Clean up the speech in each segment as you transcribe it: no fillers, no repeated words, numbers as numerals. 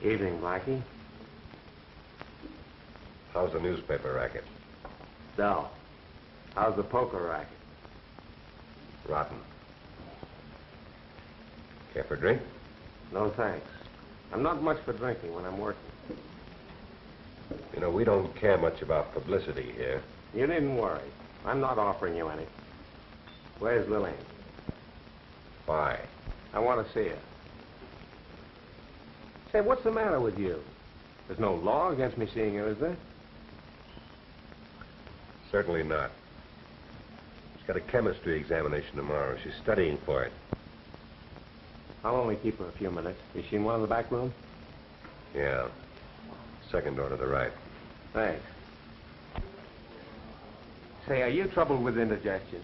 Evening, Blackie. How's the newspaper racket? Dull. How's the poker racket? Rotten. Care for a drink? No, thanks. I'm not much for drinking when I'm working. You know, we don't care much about publicity here. You needn't worry. I'm not offering you any. Where's Lillian? Why? I want to see her. Say, what's the matter with you? There's no law against me seeing her, is there? Certainly not. She's got a chemistry examination tomorrow. She's studying for it. I'll only keep her a few minutes. Is she in one of the back rooms? Yeah. Second door to the right. Thanks. Say, are you troubled with indigestion?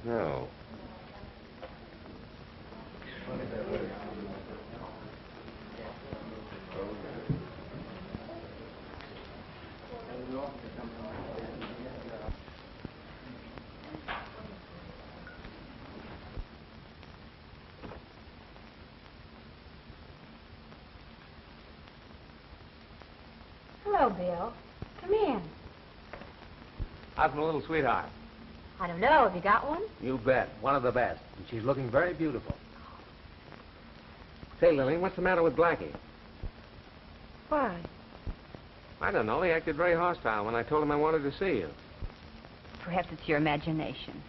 No. Hello, Bill. Come in. How's my little sweetheart? I don't know. Have you got one? You bet. One of the best. And she's looking very beautiful. Say, Lillian, what's the matter with Blackie? Why? I don't know. He acted very hostile when I told him I wanted to see you. Perhaps it's your imagination.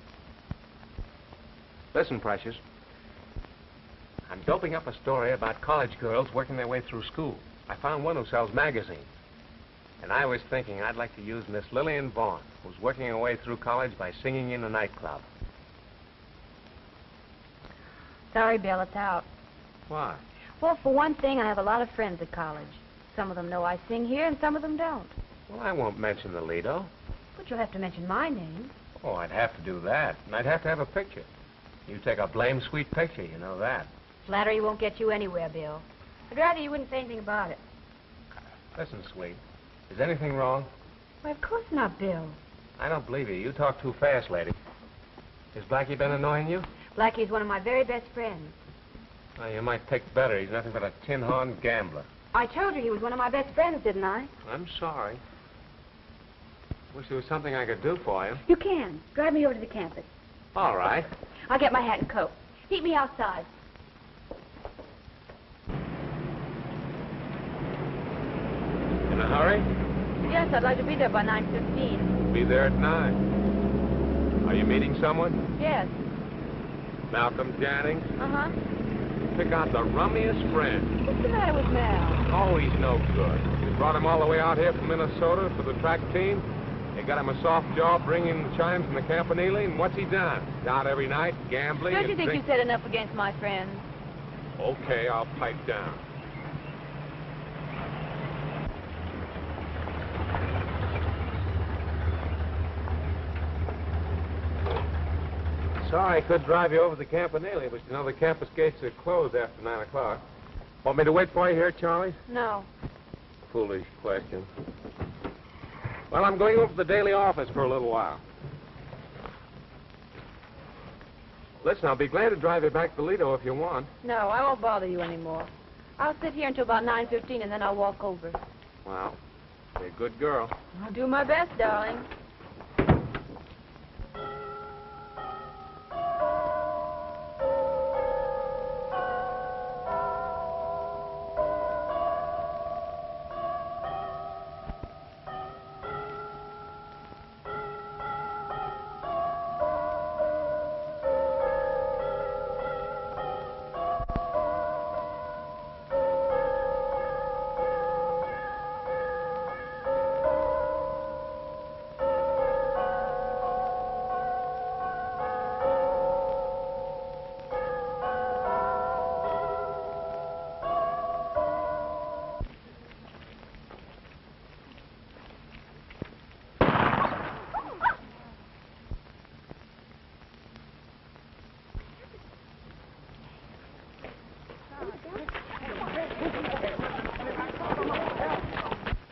Listen, Precious. I'm doping up a story about college girls working their way through school. I found one who sells magazines. And I was thinking I'd like to use Miss Lillian Vaughn, who's working her way through college by singing in a nightclub. Sorry, Bill, it's out. Why? Well, for one thing, I have a lot of friends at college. Some of them know I sing here, and some of them don't. Well, I won't mention the Lido. But you'll have to mention my name. Oh, I'd have to do that. And I'd have to have a picture. You take a blame sweet picture, you know that. Flattery won't get you anywhere, Bill. I'd rather you wouldn't say anything about it. Listen, sweet. Is anything wrong? Why, of course not, Bill. I don't believe you. You talk too fast, lady. Has Blackie been annoying you? Blackie's one of my very best friends. Well, you might pick better. He's nothing but a tin-horn gambler. I told you he was one of my best friends, didn't I? I'm sorry. Wish there was something I could do for you. You can. Drive me over to the campus. All right. I'll get my hat and coat. Meet me outside. In a hurry? Yes, I'd like to be there by 9:15. Be there at 9. Are you meeting someone? Yes. Malcolm Jannings? Uh-huh. Pick out the rummiest friend. What's the matter with Mel? Oh, he's no good. We brought him all the way out here from Minnesota for the track team. They got him a soft job bringing the chimes from the campanile, and what's he done? Out every night, gambling. Don't you and think you said enough against my friends? Okay, I'll pipe down. Sorry I couldn't drive you over the campanile, but you know the campus gates are closed after 9 o'clock. Want me to wait for you here, Charlie? No. Foolish question. Well, I'm going over to the daily office for a little while. Listen, I'll be glad to drive you back to Lido if you want. No, I won't bother you anymore. I'll sit here until about 9:15, and then I'll walk over. Well, you're a good girl. I'll do my best, darling.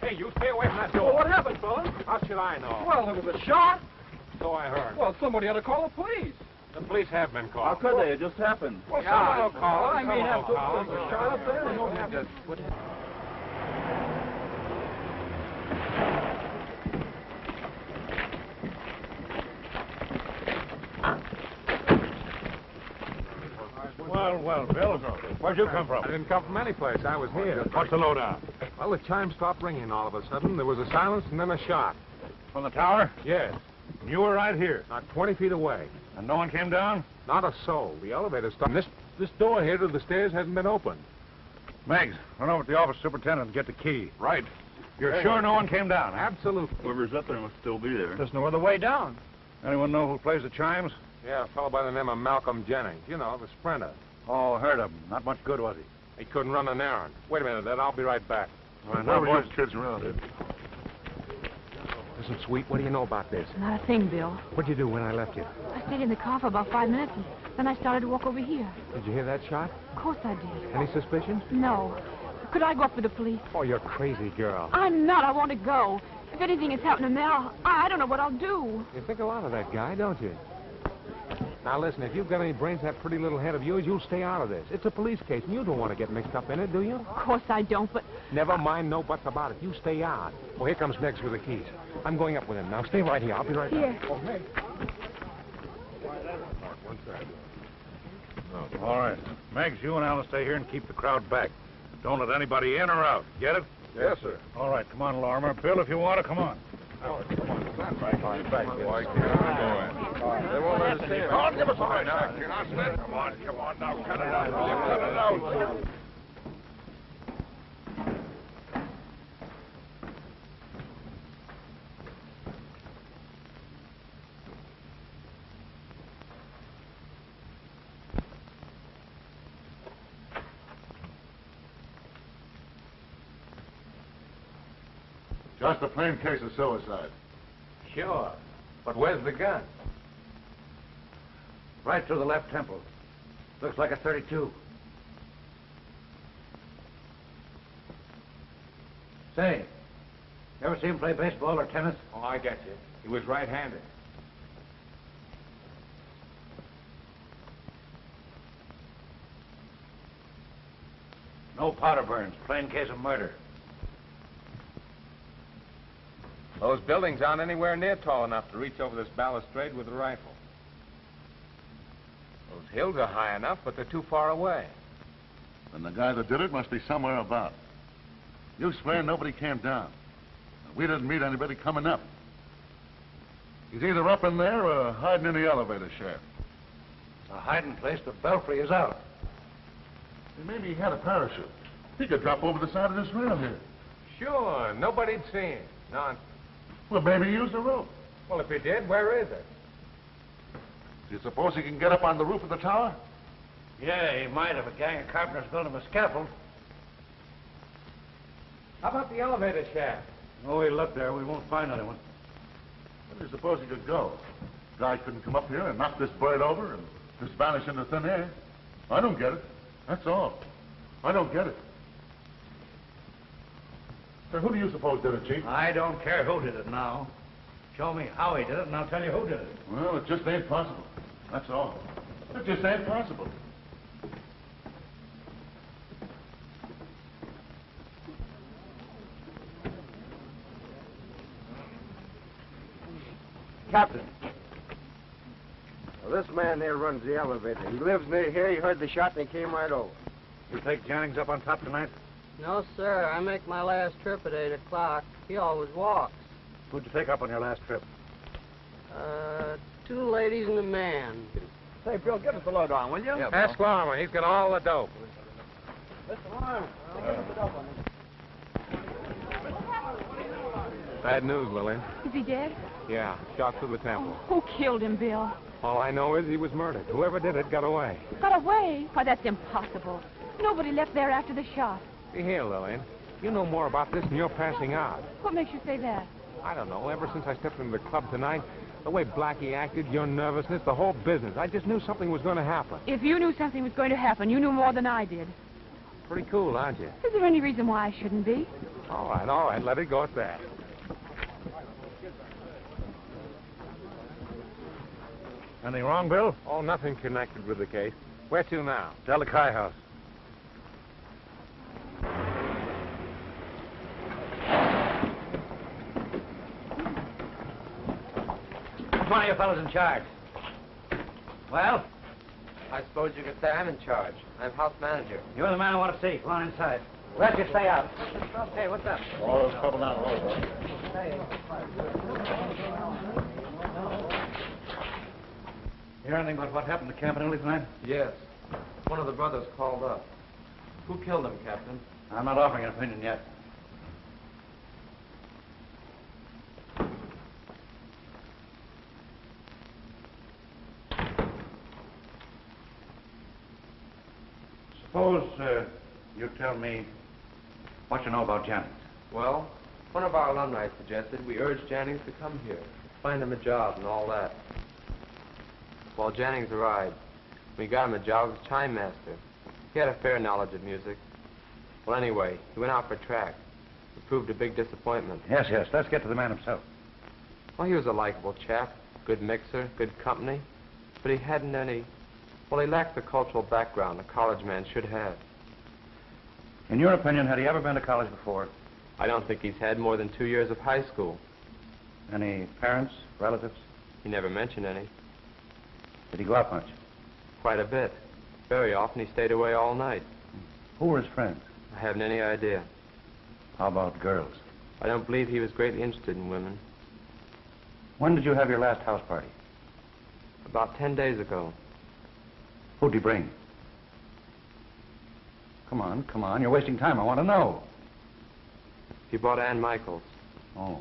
Hey, you stay away from that door. Well, what happened, fella? How should I know? Well, there was a shot. So I heard. Well, somebody ought to call the police. The police have been called. How could they? It just happened. Well, someone will call. I may have to call. shot up there. Well, Bill, where'd you come from? I didn't come from any place. I was here. What's the lowdown? Well, the chime stopped ringing all of a sudden. There was a silence and then a shot. From the tower? Yes, You were right here. not 20 feet away. And no one came down? Not a soul. The elevator stopped. This door here to the stairs hasn't been opened. Meggs, run over to the office superintendent and get the key. Right. You're sure no one came down? Absolutely. Whoever's up there must still be there. There's no other way down. Anyone know who plays the chimes? Yeah, a fellow by the name of Malcolm Jennings. You know, the sprinter. Oh, heard of him. Not much good, was he? He couldn't run an errand. Wait a minute, Ed. I'll be right back. All right, Where now, were boys. those kids around it? Listen, Sweet, what do you know about this? Not a thing, Bill. What'd you do when I left you? I stayed in the car for about 5 minutes, and then I started to walk over here. Did you hear that shot? Of course I did. Any suspicions? No. Could I go up with the police? Oh, you're crazy, girl. I'm not. I want to go. If anything has happened to Mel, I don't know what I'll do. You think a lot of that guy, don't you? Now, listen, if you've got any brains in that pretty little head of yours, you'll stay out of this. It's a police case, and you don't want to get mixed up in it, do you? Of course I don't, but... Never mind no buts about it. You stay out. Well, here comes Meggs with the keys. I'm going up with him. Now, stay right here. I'll be right Here. back. Oh, Meggs. All right. Meggs, you and Alan stay here and keep the crowd back. Don't let anybody in or out. Get it? Yes, sir. All right, come on, Lorimer. Bill, if you want to, come on. They won't let us in. Oh, give us a right now. Come on now. Cut it out. Cut it out. Just a plain case of suicide. Sure. But where's the gun? Right through the left temple. Looks like a 32. Say, you ever see him play baseball or tennis? Oh, I get you. He was right-handed. No powder burns. Plain case of murder. Those buildings aren't anywhere near tall enough to reach over this balustrade with a rifle. Those hills are high enough, but they're too far away. And the guy that did it must be somewhere about. You swear nobody came down. We didn't meet anybody coming up. He's either up in there or hiding in the elevator shaft. It's a hiding place. The belfry is out. Maybe he had a parachute. He could drop over the side of this rail here. Sure, nobody'd seen him. None. Well, maybe he used the rope. Well, if he did, where is it? Do you suppose he can get up on the roof of the tower? Yeah, he might if a gang of carpenters built him a scaffold. How about the elevator shaft? No, we look there. We won't find anyone. Where do you suppose he could go? Guy couldn't come up here and knock this bird over and just vanish into thin air. I don't get it. That's all. I don't get it. So who do you suppose did it, Chief? I don't care who did it now. Show me how he did it, and I'll tell you who did it. Well, it just ain't possible. That's all. It just ain't possible. Captain. Well, this man there runs the elevator. He lives near here. He heard the shot and he came right over. You take Jennings up on top tonight? No, sir. I make my last trip at 8 o'clock. He always walks. Who'd you take up on your last trip? 2 ladies and a man. Say, Bill, give us the load on, will you? Yeah, Ask Lorimer. He's got all the dope. Mr. Lawrence, give us the dope on this. Bad news, Lillian. Is he dead? Yeah, shot through the temple. Who killed him, Bill? All I know is he was murdered. Whoever did it got away. Got away? Why, that's impossible. Nobody left there after the shot. See here, Lillian. You know more about this than you're passing out. What makes you say that? I don't know. Ever since I stepped into the club tonight, the way Blackie acted, your nervousness, the whole business, I just knew something was going to happen. If you knew something was going to happen, you knew more than I did. Pretty cool, aren't you? Is there any reason why I shouldn't be? All right. Let it go at that. Anything wrong, Bill? Oh, nothing connected with the case. Where to now? Delakai House. Which one of you fellows in charge? Well, I suppose you could say I'm in charge. I'm house manager. you're the man I want to see. Go on inside. Let you stay out. Hey, what's up? All this trouble down the road. You hear anything about what happened to Campanelli tonight? Yes. One of the brothers called up. Who killed him, Captain? I'm not offering an opinion yet. Suppose you tell me what you know about Jennings. Well, one of our alumni suggested we urge Jennings to come here, find him a job and all that. Well, Jennings arrived. We got him a job as chime master. He had a fair knowledge of music. Well, anyway, he went out for track. It proved a big disappointment. Yes, yes. Let's get to the man himself. Well, he was a likable chap, good mixer, good company, but he hadn't any... Well, he lacked the cultural background a college man should have. In your opinion, had he ever been to college before? I don't think he's had more than 2 years of high school. Any parents, relatives? He never mentioned any. Did he go out much? Quite a bit. Very often he stayed away all night. Who were his friends? I haven't any idea. How about girls? I don't believe he was greatly interested in women. When did you have your last house party? About 10 days ago. Who'd you bring? Come on, come on. You're wasting time. I want to know. He brought Ann Michaels. Oh.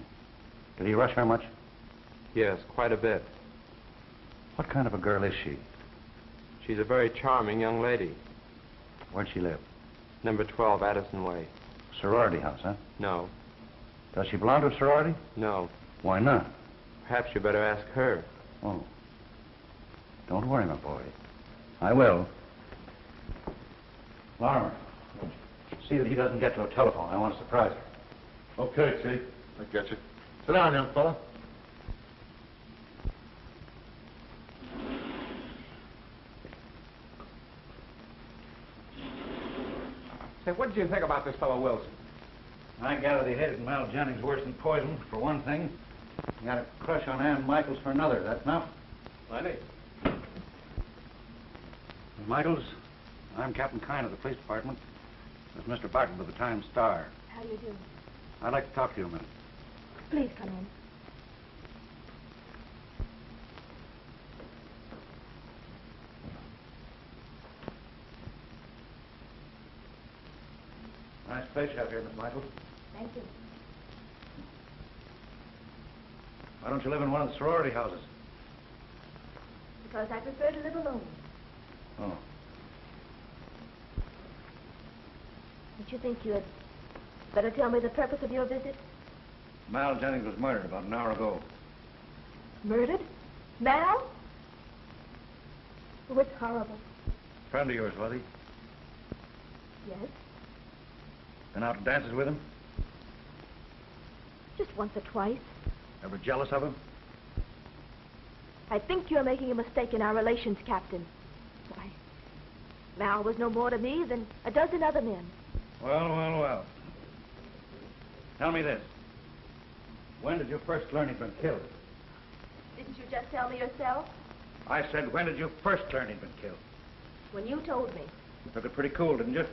Did he rush her much? Yes, quite a bit. What kind of a girl is she? She's a very charming young lady. Where'd she live? Number 12, Addison Way. Sorority house, huh? No. Does she belong to a sorority? No. Why not? Perhaps you better ask her. Oh. Don't worry, my boy. I will. Larimer, see that he doesn't get to a telephone. I want to surprise her. Okay, Chief. I get you. Sit down, young fella. Say, what did you think about this fellow Wilson? I gathered he hated Mal Jennings worse than poison, for one thing. He had a crush on Ann Michaels for another. That's enough. Plenty. Miss Michaels, I'm Captain Kine of the police department. This is Mr. Barton of the Times Star. How do you do? I'd like to talk to you a minute. Please come in. Nice place you have here, Miss Michaels. Thank you. Why don't you live in one of the sorority houses? Because I prefer to live alone. Oh. Don't you think you had better tell me the purpose of your visit? Mal Jennings was murdered about an hour ago. Murdered? Mal? Oh, it's horrible. Friend of yours, was he? Yes. Been out to dances with him? Just once or twice. Ever jealous of him? I think you're making a mistake in our relations, Captain. Why, Mal was no more to me than a dozen other men. Well, well, well. Tell me this. When did you first learn he'd been killed? Didn't you just tell me yourself? I said, when did you first learn he'd been killed? When you told me. You took it pretty cool, didn't you?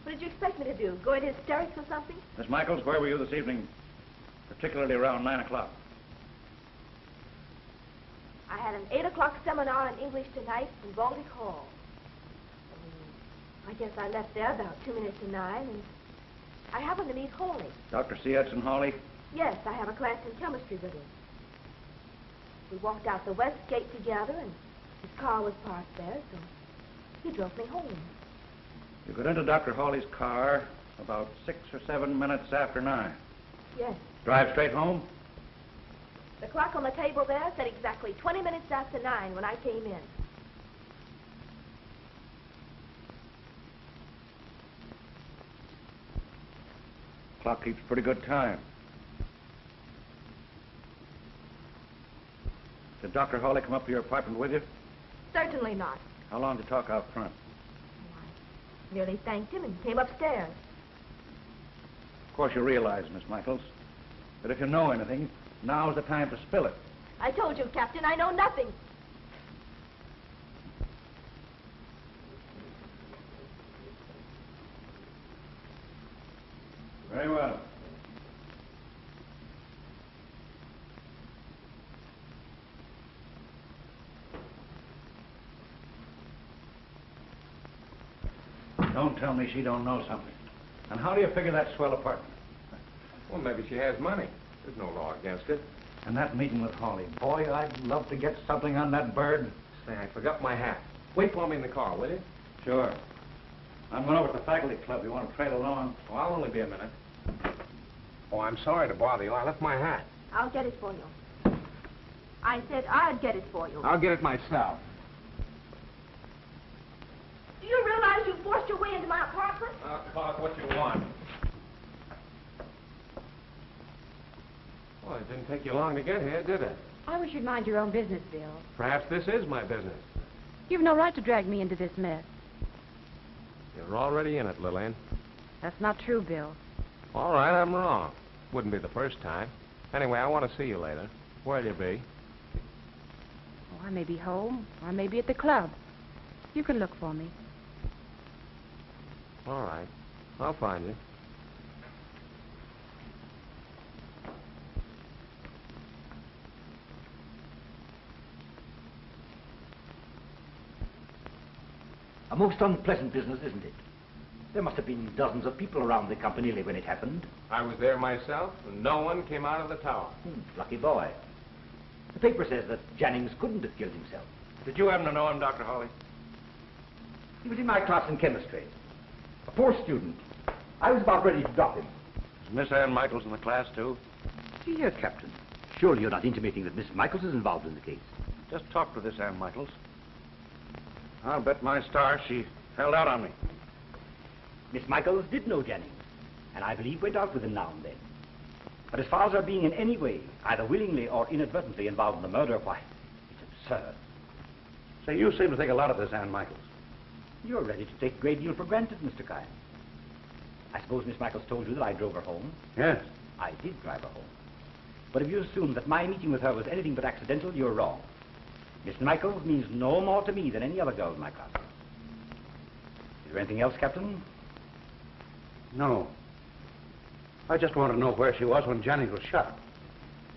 What did you expect me to do? Go into hysterics or something? Miss Michaels, where were you this evening? Particularly around 9 o'clock. I had an 8 o'clock seminar in English tonight in Baltic Hall. I guess I left there about 2 minutes to 9, and I happened to meet Hawley. Dr. C. Edson Hawley? Yes, I have a class in chemistry with him. We walked out the west gate together, and his car was parked there, so he drove me home. You got into Dr. Hawley's car about 6 or 7 minutes after 9. Yes. Drive straight home? The clock on the table there said exactly 20 minutes after 9 when I came in. Clock keeps pretty good time. Did Dr. Hawley come up to your apartment with you? Certainly not. How long to talk out front? I merely thanked him and came upstairs. Of course, you realize, Miss Michaels, that if you know anything, now's the time to spill it. I told you, Captain, I know nothing. Very well. Don't tell me she don't know something. And how do you figure that swell apartment? Well, maybe she has money. There's no law against it. And that meeting with Hawley. Boy, I'd love to get something on that bird. Say, I forgot my hat. Wait for me in the car, will you? Sure. I'm going over to the faculty club. You want to trail along? Oh, I'll only be a minute. Oh, I'm sorry to bother you. I left my hat. I'll get it for you. I said I'd get it for you. I'll get it myself. Do you realize you forced your way into my apartment? I'll talk what you want. Well, it didn't take you long to get here, did it? I wish you'd mind your own business, Bill. Perhaps this is my business. You've no right to drag me into this mess. You're already in it, Lillian. That's not true, Bill. All right, I'm wrong. Wouldn't be the first time. Anyway, I want to see you later. Where'll you be? Oh, I may be home, or I may be at the club. You can look for me. All right. I'll find you. A most unpleasant business, isn't it? There must have been dozens of people around the Campanile when it happened. I was there myself, and no one came out of the tower. Lucky boy. The paper says that Jennings couldn't have killed himself. Did you happen to know him, Dr. Hawley? He was in my class in chemistry. A poor student. I was about ready to drop him. Is Miss Ann Michaels in the class, too? See here, Captain. Surely you're not intimating that Miss Michaels is involved in the case. Just talk to this Ann Michaels. I'll bet my stars she held out on me. Miss Michaels did know Jennings, and I believe went out with him now and then. But as far as her being in any way, either willingly or inadvertently involved in the murder, why, it's absurd. Say, you seem to think a lot of this Ann Michaels. You're ready to take a great deal for granted, Mr. Kine. I suppose Miss Michaels told you that I drove her home? Yes. I did drive her home. But if you assume that my meeting with her was anything but accidental, you're wrong. Miss Michaels means no more to me than any other girl in my class. Is there anything else, Captain? No. I just want to know where she was when Jennings was shot.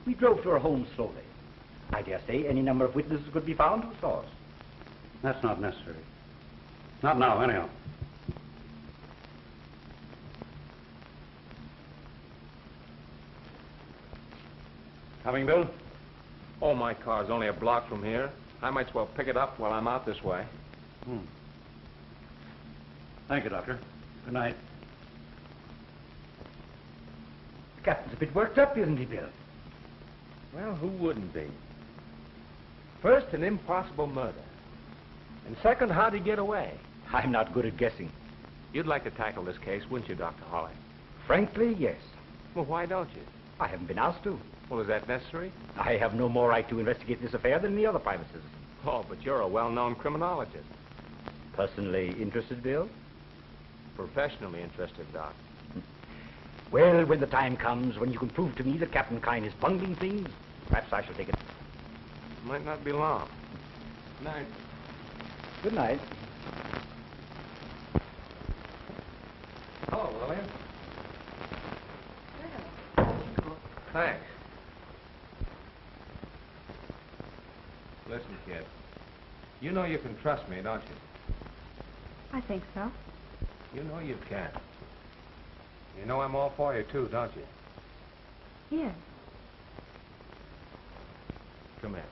We drove to her home slowly. I dare say any number of witnesses could be found who saw us. That's not necessary. Not now, anyhow. Coming, Bill? Oh, my car's only a block from here. I might as well pick it up while I'm out this way. Thank you, Doctor. Good night. The captain's a bit worked up, isn't he, Bill? Well, who wouldn't be? First, an impossible murder. And second, how'd he get away? I'm not good at guessing. You'd like to tackle this case, wouldn't you, Dr. Hawley? Frankly, yes. Well, why don't you? I haven't been asked to. Well, is that necessary? I have no more right to investigate this affair than any other private citizen. Oh, but you're a well-known criminologist. Personally interested, Bill? Professionally interested, Doc. Well, when the time comes when you can prove to me that Captain Kine is bungling things, perhaps I shall take it. Might not be long. Good night. Good night. Hello, Lillian. Thanks. Listen, kid. You know you can trust me, don't you? I think so. You know you can. You know I'm all for you, too, don't you? Yes. Come here.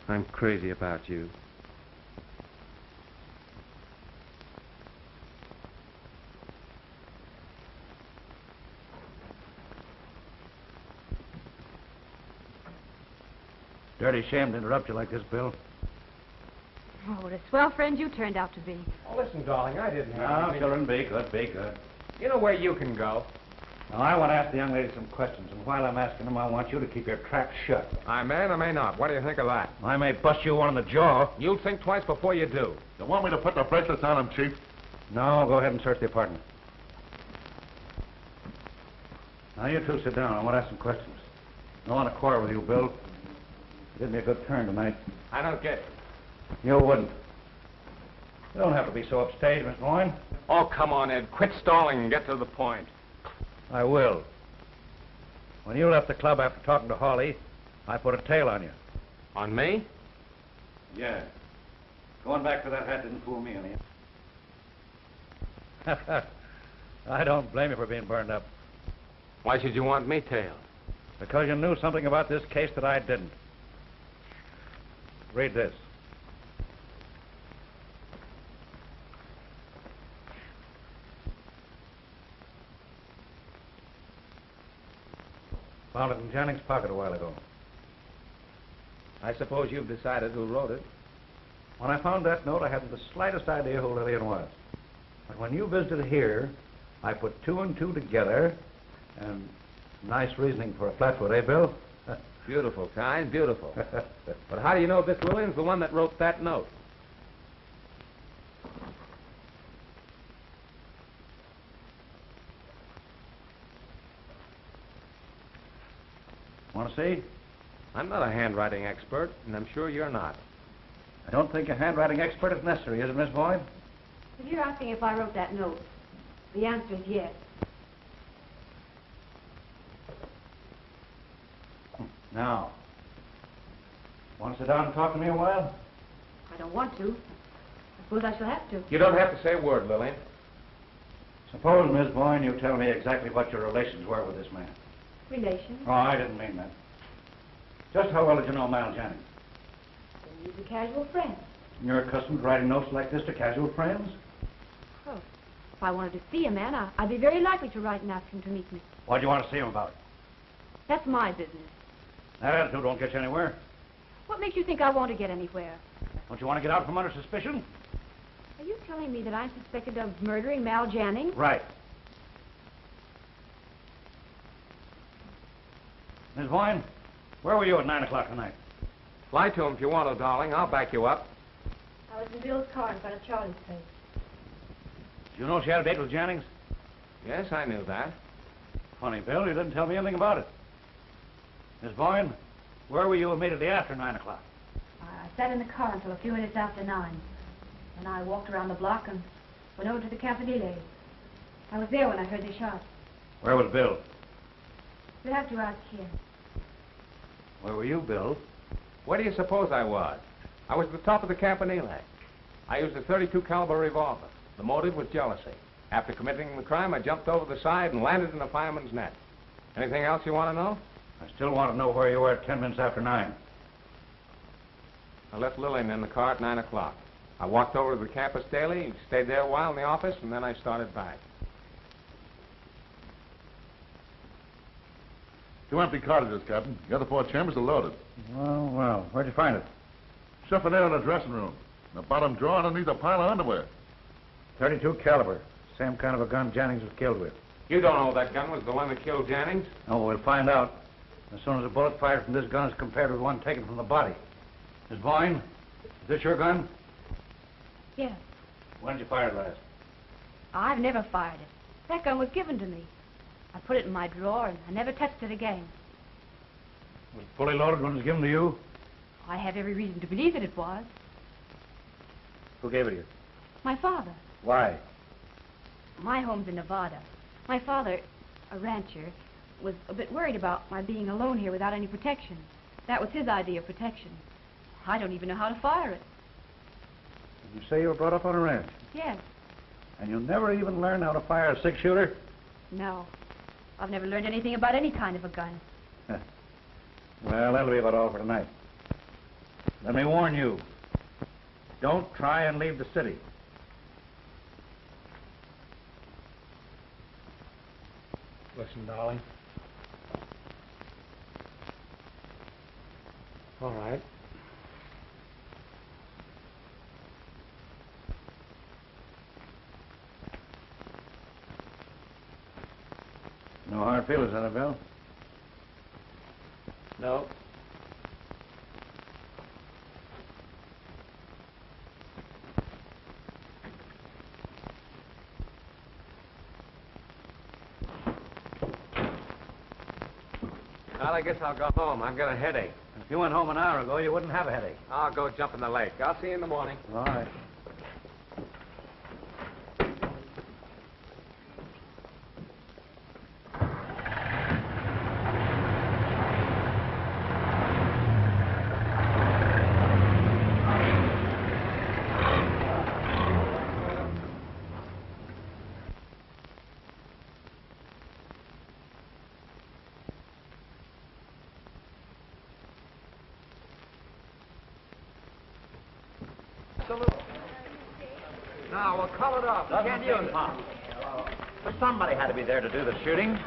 I'm crazy about you. Dirty shame to interrupt you like this, Bill. Oh, what a swell friend you turned out to be. Oh, listen, darling, I didn't have Now, anything. children, be good, be good. You know where you can go? Now, I want to ask the young lady some questions, and while I'm asking them, I want you to keep your trap shut. I may or may not. What do you think of that? I may bust you one in the jaw. You'll think twice before you do. You want me to put the bracelets on him, Chief? No, go ahead and search the apartment. Now, you two sit down. I want to ask some questions. I don't want to quarrel with you, Bill. You did me a good turn tonight. I don't get it. You wouldn't. You don't have to be so upstage, Miss Boyne. Oh, come on, Ed. Quit stalling and get to the point. I will. When you left the club after talking to Hawley, I put a tail on you. On me? Yeah. Going back to that hat didn't fool me any. I don't blame you for being burned up. Why should you want me tailed? Because you knew something about this case that I didn't. Read this. Found it in Jennings' pocket a while ago. I suppose you've decided who wrote it. When I found that note, I hadn't the slightest idea who Lillian was. But when you visited here, I put two and two together, and nice reasoning for a flatfoot, eh, Bill? Beautiful, kind, beautiful. But how do you know this Lillian's the one that wrote that note? Want to see? I'm not a handwriting expert, and I'm sure you're not. I don't think a handwriting expert is necessary, is it, Miss Boyd? If you're asking if I wrote that note, the answer is yes. Now, want to sit down and talk to me a while? I don't want to. I suppose I shall have to. You don't have to say a word, Lillian. Suppose, Miss Boyne, you tell me exactly what your relations were with this man. Relations? Oh, I didn't mean that. Just how well did you know Mal Jennings? He's a casual friend. You're accustomed to writing notes like this to casual friends? Oh, if I wanted to see a man, I'd be very likely to write and ask him to meet me. What do you want to see him about? That's my business. That attitude don't get you anywhere. What makes you think I want to get anywhere? Don't you want to get out from under suspicion? Are you telling me that I'm suspected of murdering Mal Jennings? Right. Miss Boyne, where were you at 9 o'clock tonight? Lie to him if you want to, darling. I'll back you up. I was in Bill's car in front of Charlie's place. Did you know she had a date with Jennings? Yes, I knew that. Funny, Bill, you didn't tell me anything about it. Miss Boyne, where were you immediately after 9 o'clock? I sat in the car until a few minutes after 9. Then I walked around the block and went over to the Campanile. I was there when I heard the shot. Where was Bill? You'll have to ask him. Where were you, Bill? Where do you suppose I was? I was at the top of the Campanile. I used a .32 caliber revolver. The motive was jealousy. After committing the crime, I jumped over the side and landed in a fireman's net. Anything else you want to know? I still want to know where you were at 10 minutes after 9. I left Lillian in the car at 9 o'clock. I walked over to the campus daily, stayed there a while in the office, and then I started back. 2 empty cartridges, Captain. The other 4 chambers are loaded. Well, where'd you find it? Chiffonnier in the dressing room. In the bottom drawer underneath a pile of underwear. .32 caliber. Same kind of a gun Jennings was killed with. You don't know that gun was the one that killed Jennings? Oh, we'll find out as soon as a bullet fired from this gun is compared with one taken from the body. Miss Boyne, is this your gun? Yes. When did you fire it last? I've never fired it. That gun was given to me. I put it in my drawer and I never touched it again. Was it fully loaded when it was given to you? I have every reason to believe that it was. Who gave it to you? My father. Why? My home's in Nevada. My father, a rancher, was a bit worried about my being alone here without any protection. That was his idea of protection. I don't even know how to fire it. You say you were brought up on a ranch? Yes. And you never even learned how to fire a 6-shooter? No. I've never learned anything about any kind of a gun. Well, that'll be about all for tonight. Let me warn you. Don't try and leave the city. Listen, darling. All right. No, No hard feelings, Annabelle? No. Well, I guess I'll go home. I've got a headache. If you went home an hour ago, you wouldn't have a headache. I'll go jump in the lake. I'll see you in the morning. All right. Now, we'll call it off. Can't use it. But somebody had to be there to do the shooting.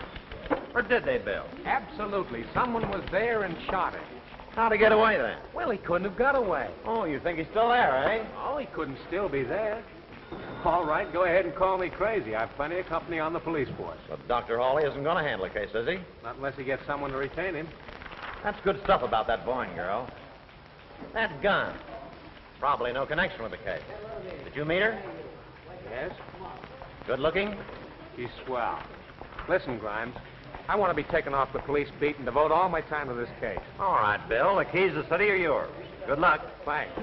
Or did they, Bill? Absolutely. Someone was there and shot him. How'd he get away then? Well, he couldn't have got away. Oh, you think he's still there, eh? Oh, he couldn't still be there. All right, go ahead and call me crazy. I've plenty of company on the police force. But Dr. Hawley isn't going to handle the case, is he? Not unless he gets someone to retain him. That's good stuff about that Boyne girl. That gun. Probably no connection with the case. Did you meet her? Yes? Good looking? She's swell. Listen, Grimes, I want to be taken off the police beat and devote all my time to this case. All right, Bill. The keys to the city are yours. Good luck. Thanks.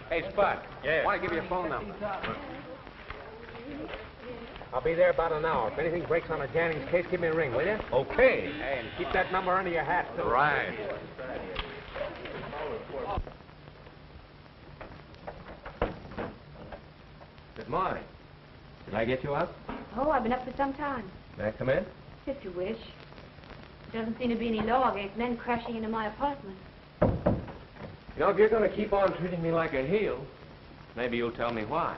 Hey, Spud. Yeah. I want to give you a phone number. I'll be there about an hour. If anything breaks on a Jannings case, give me a ring, will you? Okay. Hey, and keep that number under your hat, too. Right. Good morning. Did I get you up? Oh, I've been up for some time. May I come in? If you wish. There doesn't seem to be any law against men crashing into my apartment. You know, if you're going to keep on treating me like a heel, maybe you'll tell me why.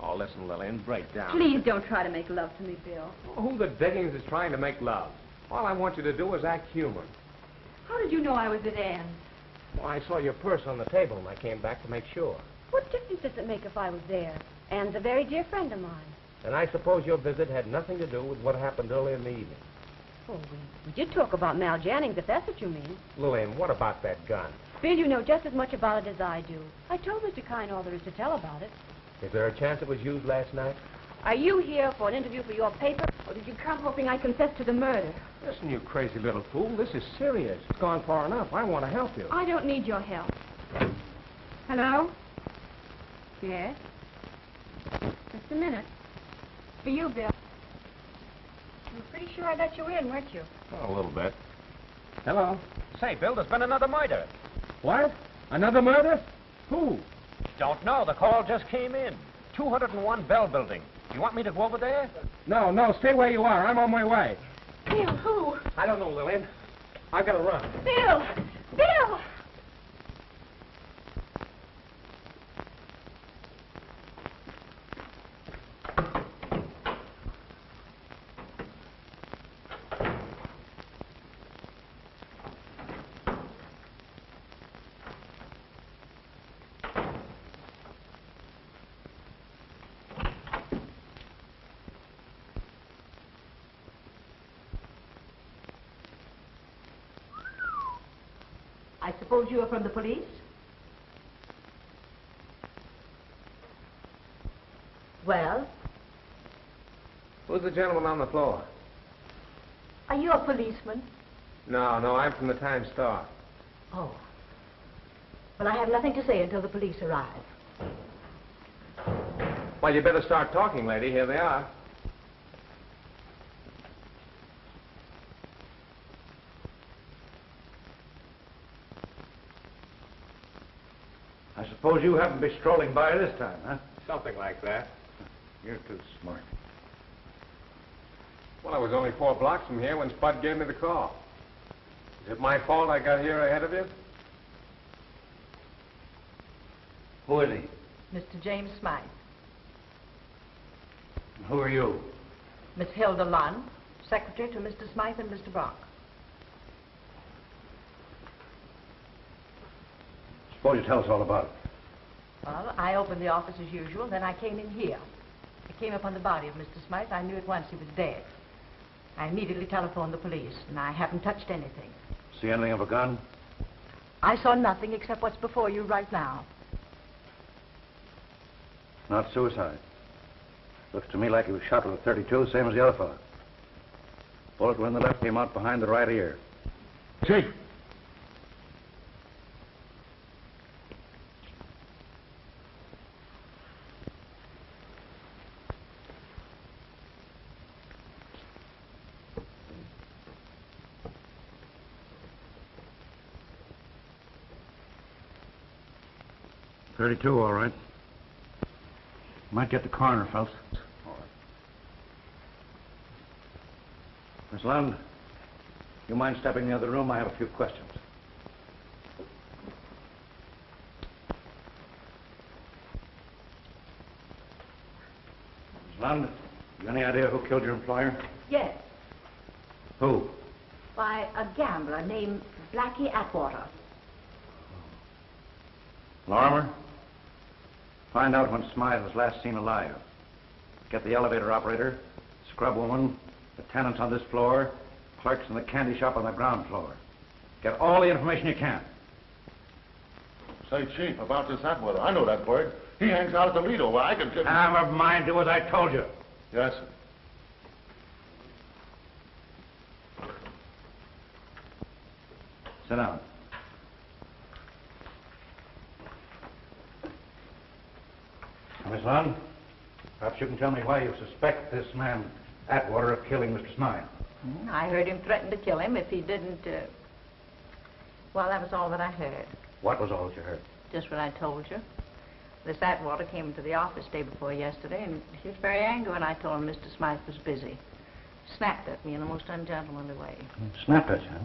Oh, listen, Lillian, break down. Please don't try to make love to me, Bill. Who the dickens is trying to make love? All I want you to do is act human. How did you know I was at Ann's? Well, I saw your purse on the table, and I came back to make sure. What difference does it make if I was there? Ann's a very dear friend of mine. And I suppose your visit had nothing to do with what happened early in the evening. Oh, we did talk about Mal Jannings, if that's what you mean. Lillian, what about that gun? Bill, you know just as much about it as I do. I told Mr. Kine all there is to tell about it. Is there a chance it was used last night? Are you here for an interview for your paper, or did you come hoping I confess to the murder? Listen, you crazy little fool. This is serious. It's gone far enough. I want to help you. I don't need your help. Hello? Yes? Just a minute. For you, Bill. You were pretty sure I let you in, weren't you? Oh, a little bit. Hello. Say, Bill, there's been another murder. What? Another murder? Who? Don't know. The call just came in. 201 Bell Building. You want me to go over there? No, stay where you are. I'm on my way. Bill, who? I don't know, Lillian. I've got to run. Bill! Bill! I suppose you are from the police? Well, Who's the gentleman on the floor? are you a policeman? No, I'm from the Times-Star. Oh. Well, I have nothing to say until the police arrive. Well, you better start talking, lady. Here they are. I suppose you haven't been strolling by this time, huh? Something like that. You're too smart. Well, I was only 4 blocks from here when Spud gave me the call. Is it my fault I got here ahead of you? Who is he? Mr. James Smythe. Who are you? Miss Hilda Lunn, secretary to Mr. Smythe and Mr. Brock. Suppose you tell us all about it. Well, I opened the office as usual, then I came in here. I came upon the body of Mr. Smythe. I knew at once he was dead. I immediately telephoned the police, and I haven't touched anything. See anything of a gun? I saw nothing except what's before you right now. Not suicide. Looks to me like he was shot with a .32, same as the other fellow. Bullet went in the left, came out behind the right ear. Chief! .32, all right. Might get the coroner, folks. All right. Miss Lund, you mind stepping in the other room? I have a few questions. Miss Lund, you any idea who killed your employer? Yes. Who? By a gambler named Blackie Atwater. Lorimer, find out when Smythe was last seen alive. Get the elevator operator, scrub woman, the tenants on this floor, clerks in the candy shop on the ground floor. Get all the information you can. Say, Chief, about this Atwater. I know that bird. He hangs out at the Lido where I can get... Never mind. Do as I told you. Yes, sir. Sit down. Miss Lund, perhaps you can tell me why you suspect this man, Atwater, of killing Mr. Smythe. I heard him threaten to kill him if he didn't, Well, that was all that I heard. What was all that you heard? Just what I told you. This Atwater came into the office day before yesterday, and he was very angry when I told him Mr. Smythe was busy. Snapped at me in the most ungentlemanly way. Snapped at you, huh?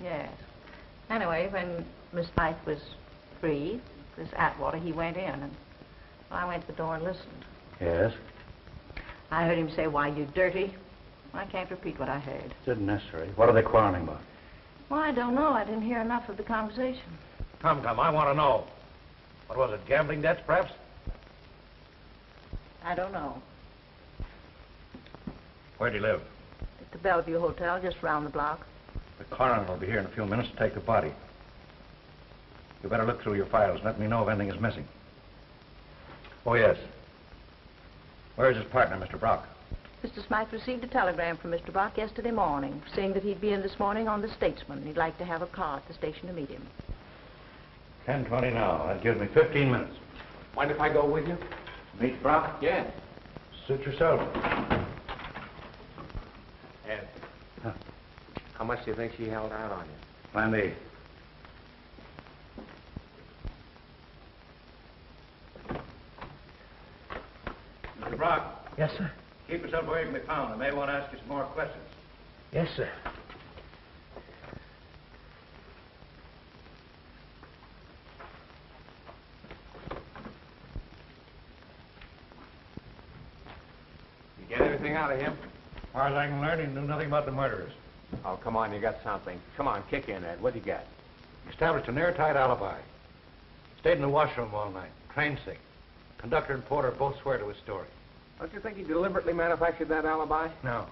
Yes. Anyway, when Miss Smythe was free, this Atwater, he went in, and I went to the door and listened. Yes? I heard him say, "Why, you dirty." I can't repeat what I heard. It isn't necessary. What are they quarreling about? Well, I don't know. I didn't hear enough of the conversation. Come, I want to know. What was it, gambling debts, perhaps? I don't know. Where do you live? At the Bellevue Hotel, just round the block. The coroner will be here in a few minutes to take the body. You better look through your files and let me know if anything is missing. Oh, yes. Where's his partner, Mr. Brock? Mr. Smythe received a telegram from Mr. Brock yesterday morning, saying that he'd be in this morning on the Statesman, and he'd like to have a car at the station to meet him. 10:20 now. That gives me 15 minutes. Mind if I go with you? Meet Brock? Yeah. Suit yourself. Ed, how much do you think she held out on you? Plan B. Mr. Brock. Yes, sir. Keep yourself where you can be found. I may want to ask you some more questions. Yes, sir. You get anything out of him? As far as I can learn, he knew nothing about the murderers. Oh, come on, you got something. Come on, kick in, Ed. What do you got? Established an airtight alibi. Stayed in the washroom all night. Train sick. Conductor and porter both swear to his story. Don't you think he deliberately manufactured that alibi? No.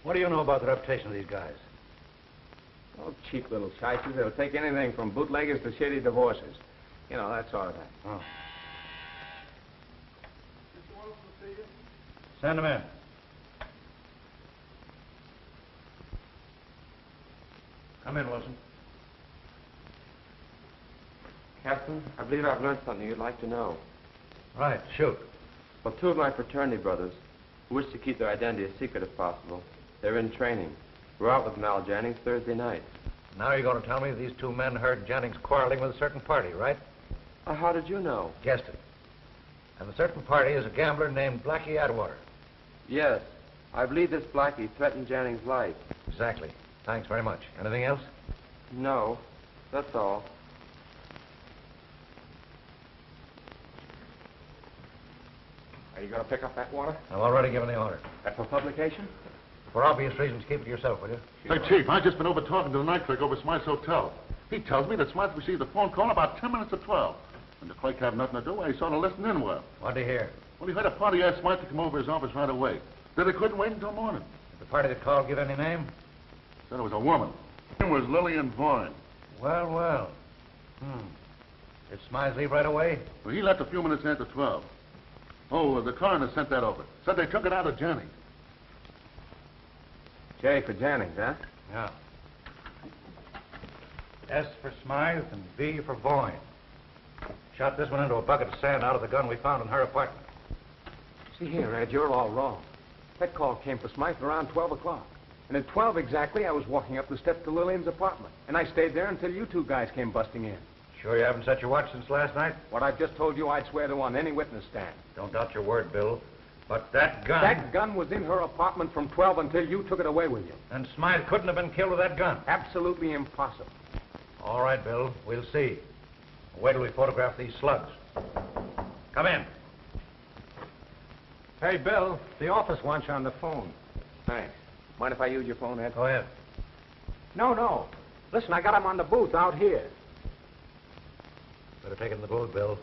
What do you know about the reputation of these guys? Oh, cheap little shysters. They'll take anything from bootleggers to shitty divorces. You know, that sort of thing. Oh. Send him in. Come in, Wilson. Captain, I believe I've learned something you'd like to know. Right, shoot. Well, two of my fraternity brothers, who wish to keep their identity a secret if possible, they're in training. We're out with Mal Jennings Thursday night. Now you're going to tell me these two men heard Jennings quarreling with a certain party, right? How did you know? Guessed it. And the certain party is a gambler named Blackie Atwater. Yes. I believe this Blackie threatened Jennings' life. Exactly. Thanks very much. Anything else? No. That's all. Are you going to pick up that water? I've already given the order. That for publication? For obvious reasons, keep it to yourself, will you? Hey, Chief, I've just been over talking to the night clerk over at Smythe's hotel. He tells me that Smythe received a phone call about 10 minutes to 12. And the clerk had nothing to do, he sort of listened in well. What'd he hear? Well, he heard a party asked Smite to come over his office right away. Said they couldn't wait until morning. Did the party that called give any name? Said it was a woman. Her name was Lillian Vaughn. Well, well. Did Smythe leave right away? Well, he left a few minutes after 12. Oh, the coroner sent that over. Said they took it out of Jennings. J for Jennings, huh? Yeah. S for Smythe and V for Vaughn. Shot this one into a bucket of sand out of the gun we found in her apartment. See here, Ed, you're all wrong. That call came for Smythe around 12 o'clock. And at 12 exactly, I was walking up the steps to Lillian's apartment. And I stayed there until you two guys came busting in. Sure you haven't set your watch since last night? What I've just told you, I'd swear to on any witness stand. Don't doubt your word, Bill. But that gun... That gun was in her apartment from 12 until you took it away with you. And Smythe couldn't have been killed with that gun? Absolutely impossible. All right, Bill. We'll see. Wait till we photograph these slugs. Come in. Hey, Bill, the office wants you on the phone. Thanks. Mind if I use your phone, Ed? Go ahead. No. Listen, I got him on the booth out here. Better take it in the booth, Bill.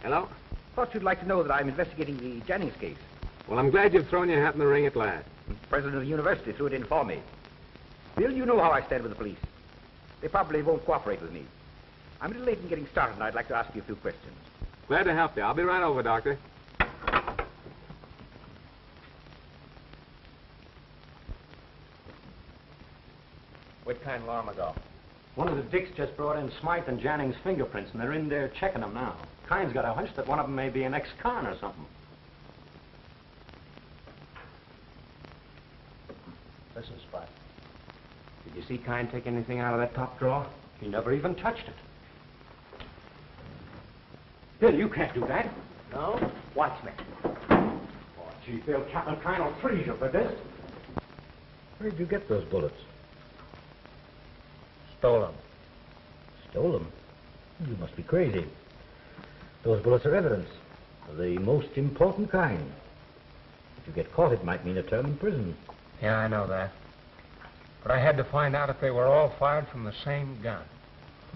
Hello? Thought you'd like to know that I'm investigating the Jennings case. Well, I'm glad you've thrown your hat in the ring at last. The president of the university threw it in for me. Bill, you know how I stand with the police. They probably won't cooperate with me. I'm a little late in getting started, and I'd like to ask you a few questions. Glad to help you. I'll be right over, Doctor. What kind alarm ago? One of the dicks just brought in Smythe and Janning's fingerprints, and they're in there checking them now. Kine's got a hunch that one of them may be an ex-con or something. Listen, Spot. Did you see Kine take anything out of that top drawer? He never even touched it. Bill, you can't do that. No? Watch me. Oh, gee, Bill, Captain Kine will freeze you for this. Where'd you get those bullets? Stole them. Stole them? You must be crazy. Those bullets are evidence of the most important kind. If you get caught, it might mean a term in prison. Yeah, I know that. But I had to find out if they were all fired from the same gun.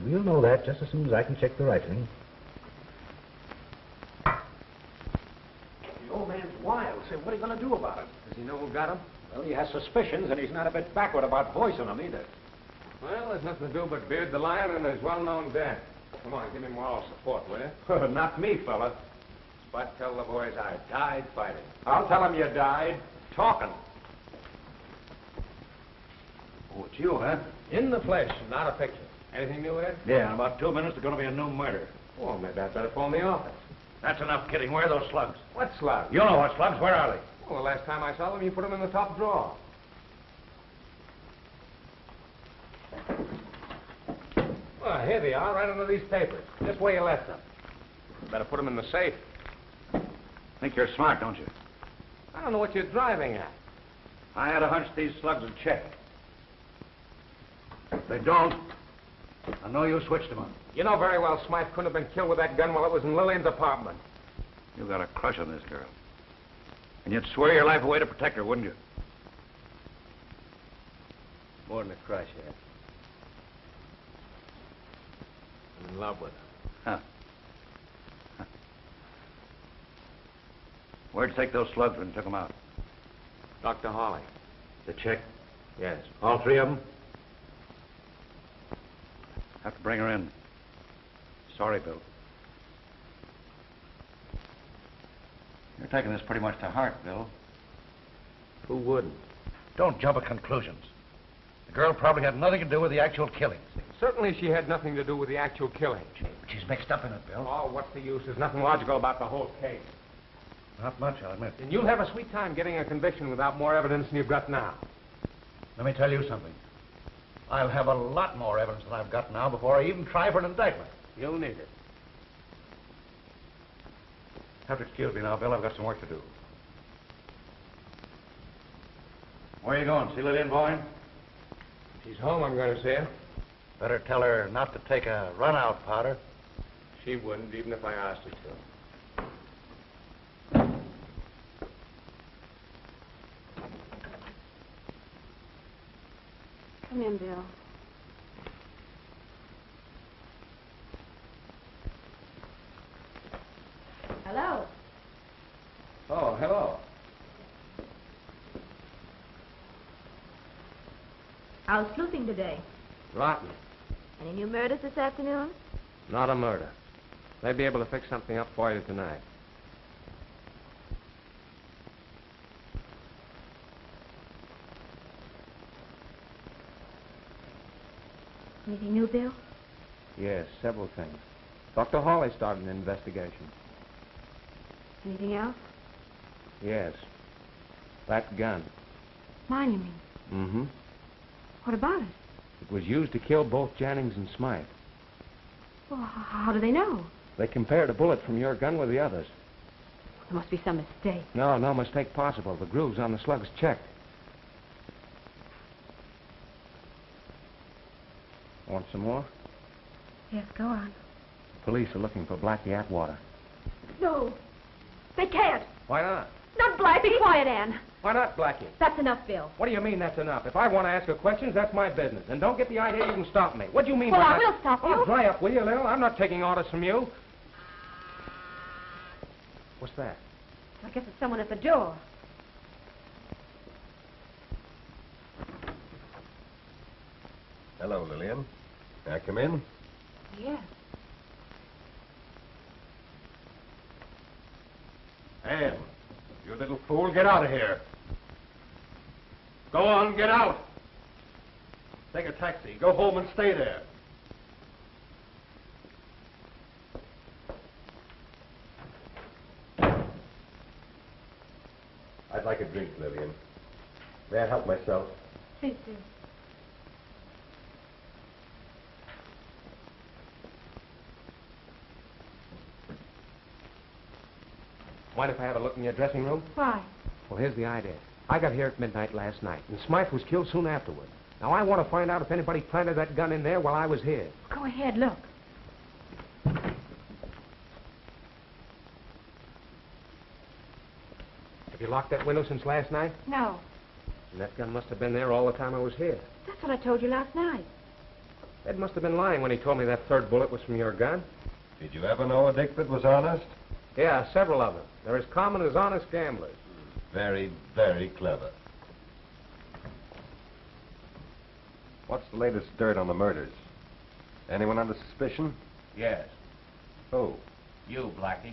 We'll know that just as soon as I can check the rifling. The old man's wild. Say, what are you going to do about it? Does he know who got him? Well, he has suspicions, and he's not a bit backward about voicing them either. Well, there's nothing to do but Beard the Lion and his well-known dad. Come on, give me moral support, will you? Not me, fella. Spot, tell the boys I died fighting. I'll tell them you died talking. Oh, it's you, huh? In the flesh, not a picture. Anything new, Ed? Yeah, in about 2 minutes, there's going to be a new murder. Well, maybe I'd better phone the office. That's enough kidding. Where are those slugs? What slugs? You know what slugs. Where are they? Well, the last time I saw them, you put them in the top drawer. Well, here they are, right under these papers. Just where you left them. Better put them in the safe. Think you're smart, don't you? I don't know what you're driving at. I had a hunch these slugs would check. If they don't, I know you switched them on. You know very well Smythe couldn't have been killed with that gun while it was in Lillian's apartment. You got a crush on this girl. And you'd swear your life away to protect her, wouldn't you? More than a crush, Ed. I'm in love with her. Huh. Where'd you take those slugs when you took them out? Dr. Hawley. The check? Yes. All 3 of them? Have to bring her in. Sorry, Bill. You're taking this pretty much to heart, Bill. Who wouldn't? Don't jump at conclusions. The girl probably had nothing to do with the actual killings. Certainly she had nothing to do with the actual killing. But she's mixed up in it, Bill. Oh, what's the use? There's nothing logical about the whole case. Not much, I'll admit. And you'll have a sweet time getting a conviction without more evidence than you've got now. Let me tell you something. I'll have a lot more evidence than I've got now before I even try for an indictment. You'll need it. Have to excuse me now, Bill. I've got some work to do. Where are you going? See Lillian Boyne? She's home, I'm going to say her. Better tell her not to take a run-out powder. She wouldn't, even if I asked her to. Come in, Bill. Hello. Oh, hello. I was sleuthing today. Rotten. Any new murders this afternoon? Not a murder. They'd be able to fix something up for you tonight. Anything new, Bill? Yes, several things. Dr. Hawley started an investigation. Anything else? Yes. That gun. Mine, you mean? Mm-hmm. What about it? It was used to kill both Jennings and Smythe. Well, how do they know? They compared a bullet from your gun with the others. There must be some mistake. No, no mistake possible. The grooves on the slug's checked. Want some more? Yes, go on. Police are looking for Blackie Atwater. No. They can't. Why not? Not Blackie. Be quiet, Anne. Why not Blackie? That's enough, Bill. What do you mean that's enough? If I want to ask her questions, that's my business. And don't get the idea you can stop me. What do you mean Well, by I that? will stop you. Oh, dry up, will you, Lil? I'm not taking orders from you. What's that? I guess it's someone at the door. Hello, Lillian. May I come in? Yes. Anne, you little fool, get out of here. Go on, get out. Take a taxi. Go home and stay there. I'd like a drink, Lillian. May I help myself? Please do. Mind if I have a look in your dressing room? Why? Well, here's the idea. I got here at midnight last night, and Smythe was killed soon afterward. Now, I want to find out if anybody planted that gun in there while I was here. Go ahead, look. Have you locked that window since last night? No. And that gun must have been there all the time I was here. That's what I told you last night. Ed must have been lying when he told me that third bullet was from your gun. Did you ever know a Dick that was honest? Yeah, several of them. They're as common as honest gamblers. Very, very clever. What's the latest dirt on the murders? Anyone under suspicion? Yes. Who? You, Blackie.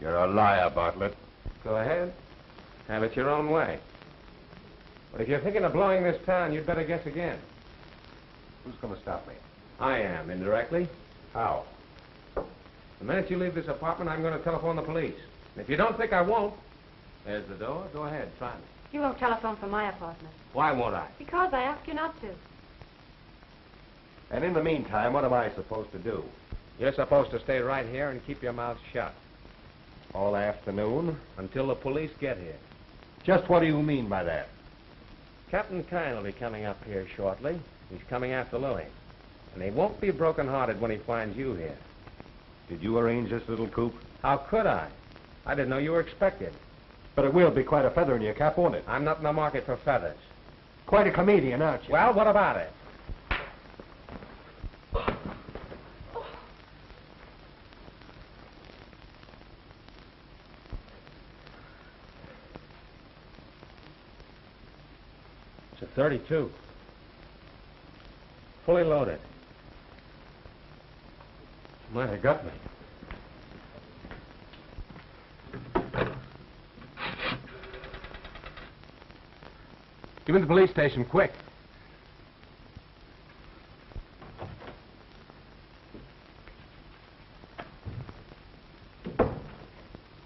You're a liar, Bartlett. Go ahead. Have it your own way. But if you're thinking of blowing this town, you'd better guess again. Who's going to stop me? I am, indirectly. How? The minute you leave this apartment, I'm going to telephone the police. And if you don't think I won't, there's the door. Go ahead, try me. You won't telephone from my apartment. Why won't I? Because I asked you not to. And in the meantime, what am I supposed to do? You're supposed to stay right here and keep your mouth shut. All afternoon? Until the police get here. Just what do you mean by that? Captain Kine will be coming up here shortly. He's coming after Louie. And he won't be broken-hearted when he finds you here. Did you arrange this little coup? How could I? I didn't know you were expected. But it will be quite a feather in your cap, won't it? I'm not in the market for feathers. Quite a comedian, aren't you? Well, what about it? It's a 32. Fully loaded. Might have got me. Give me the police station, quick.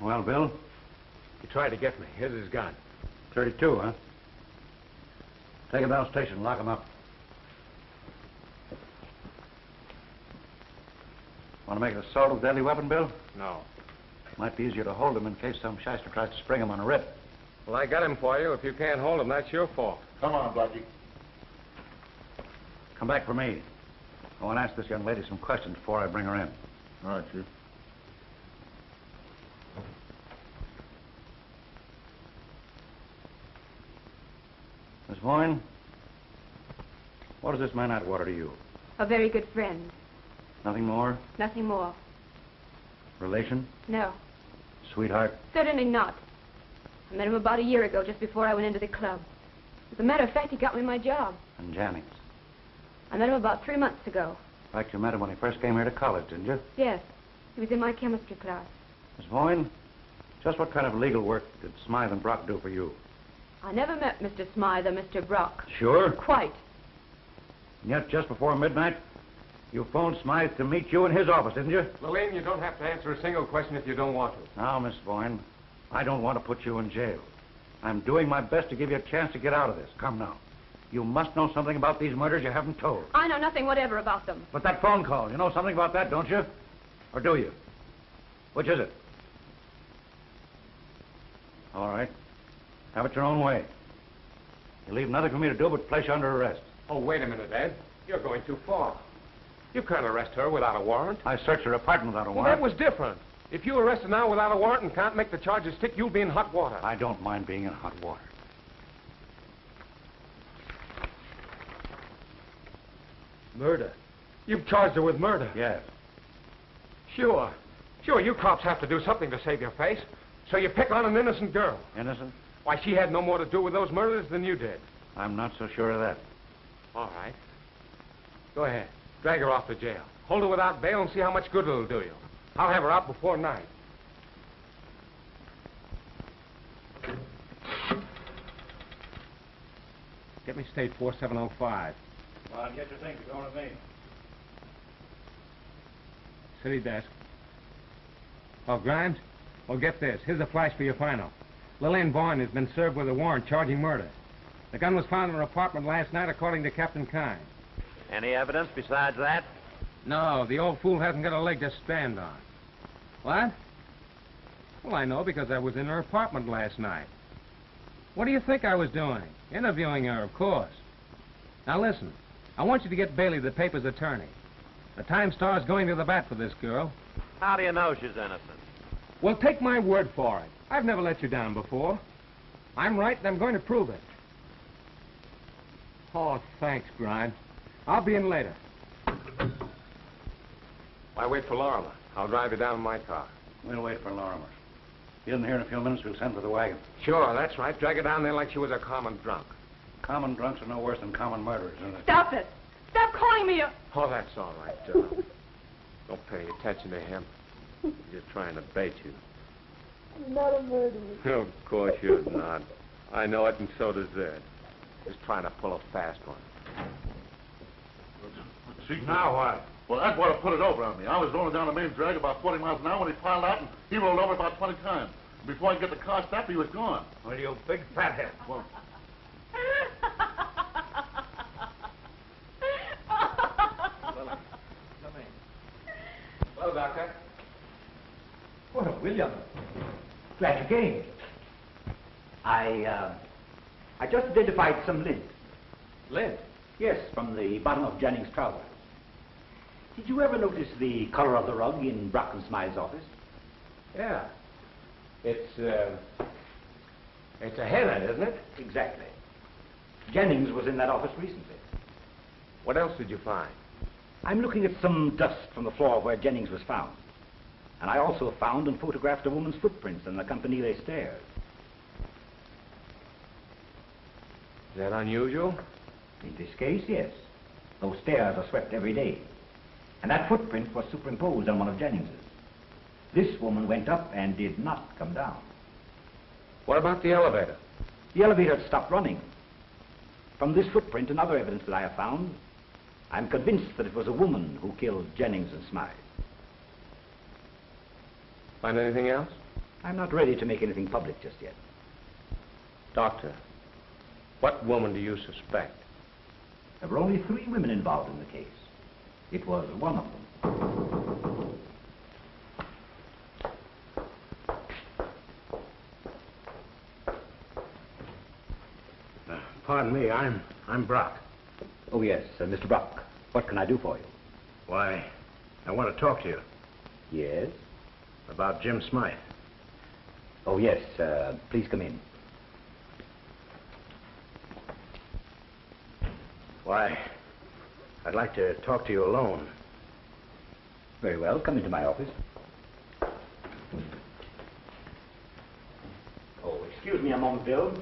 Well, Bill? He tried to get me. Here's his gun. 32, huh? Take him down station, lock him up. Want to make an assault with a deadly weapon, Bill? No. Might be easier to hold him in case some shyster tries to spring him on a rip. Well, I got him for you. If you can't hold him, that's your fault. Come on, Blackie. Come back for me. I want to ask this young lady some questions before I bring her in. All right, Chief. Miss Boyne, what is this man Atwater to you? A very good friend. Nothing more? Nothing more. Relation? No. Sweetheart? Certainly not. I met him about a year ago, just before I went into the club. As a matter of fact, he got me my job. And Jannings? I met him about 3 months ago. In fact, you met him when he first came here to college, didn't you? Yes. He was in my chemistry class. Miss Boyne, just what kind of legal work did Smythe and Brock do for you? I never met Mr. Smythe or Mr. Brock. Sure? Quite. And yet, just before midnight, you phoned Smythe to meet you in his office, didn't you? Lillian, you don't have to answer a single question if you don't want to. Now, Miss Boyne, I don't want to put you in jail. I'm doing my best to give you a chance to get out of this. Come now. You must know something about these murders you haven't told. I know nothing whatever about them. But that phone call, you know something about that, don't you? Or do you? Which is it? All right. Have it your own way. You leave nothing for me to do but place you under arrest. Oh, wait a minute, Ed. You're going too far. You can't arrest her without a warrant. I searched her apartment without a Well, warrant. that was different. If you arrest her now without a warrant and can't make the charges stick, you'll be in hot water. I don't mind being in hot water. Murder? You've charged her with murder? Yes. Sure. Sure, you cops have to do something to save your face. So you pick on an innocent girl. Innocent? Why, she had no more to do with those murders than you did. I'm not so sure of that. All right. Go ahead. Drag her off to jail. Hold her without bail and see how much good it'll do you. I'll have her out before night. Get me state 4705. Come on, get your things. You're going with me. City desk. Oh, Grimes? Well, get this. Here's a flash for your final. Lillian Vaughn has been served with a warrant charging murder. The gun was found in her apartment last night, according to Captain Kine. Any evidence besides that? No, the old fool hasn't got a leg to stand on. What? Well, I know because I was in her apartment last night. What do you think I was doing? Interviewing her, of course. Now, listen. I want you to get Bailey, the paper's attorney. The Time-Star's going to the bat for this girl. How do you know she's innocent? Well, take my word for it. I've never let you down before. I'm right, and I'm going to prove it. Oh, thanks, Grimes. I'll be in later. Why wait for Lorimer? I'll drive you down in my car. We'll wait for Lorimer. Get in here in a few minutes, we'll send for the wagon. Sure, that's right. Drag her down there like she was a common drunk. Common drunks are no worse than common murderers, isn't it? Stop it! Stop calling me a... Oh, that's all right, darling. Don't pay attention to him. He's just trying to bait you. I'm not a murderer. Of course you're not. I know it, and so does Ed. Just trying to pull a fast one. See, Now what? well, that's what put it over on me. I was rolling down the main drag about 40 miles an hour when he piled out, and he rolled over about 20 times. Before I could get the car stopped, he was gone. Well, you big fathead. Well, Hello, Doctor. Oh, William. Glad you came. I just identified some lint. Lynn. Yes, from the bottom of Jennings' trousers. Did you ever notice the color of the rug in Brock and Smythe's office? Yeah. It's a henna, isn't it? Exactly. Jennings was in that office recently. What else did you find? I'm looking at some dust from the floor where Jennings was found. And I also found and photographed a woman's footprints in the Campanile stairs. Is that unusual? In this case, yes. Those stairs are swept every day. And that footprint was superimposed on one of Jennings's. This woman went up and did not come down. What about the elevator? The elevator had stopped running. From this footprint and other evidence that I have found, I'm convinced that it was a woman who killed Jennings and Smythe. Find anything else? I'm not ready to make anything public just yet. Doctor, what woman do you suspect? There were only 3 women involved in the case. It was one of them. Pardon me, I'm Brock. Oh, yes, Mr. Brock. What can I do for you? Why, I want to talk to you. Yes? About Jim Smythe. Oh, yes. Please come in. Why, I'd like to talk to you alone. Very well. Come into my office. Oh, excuse me a moment, Bill.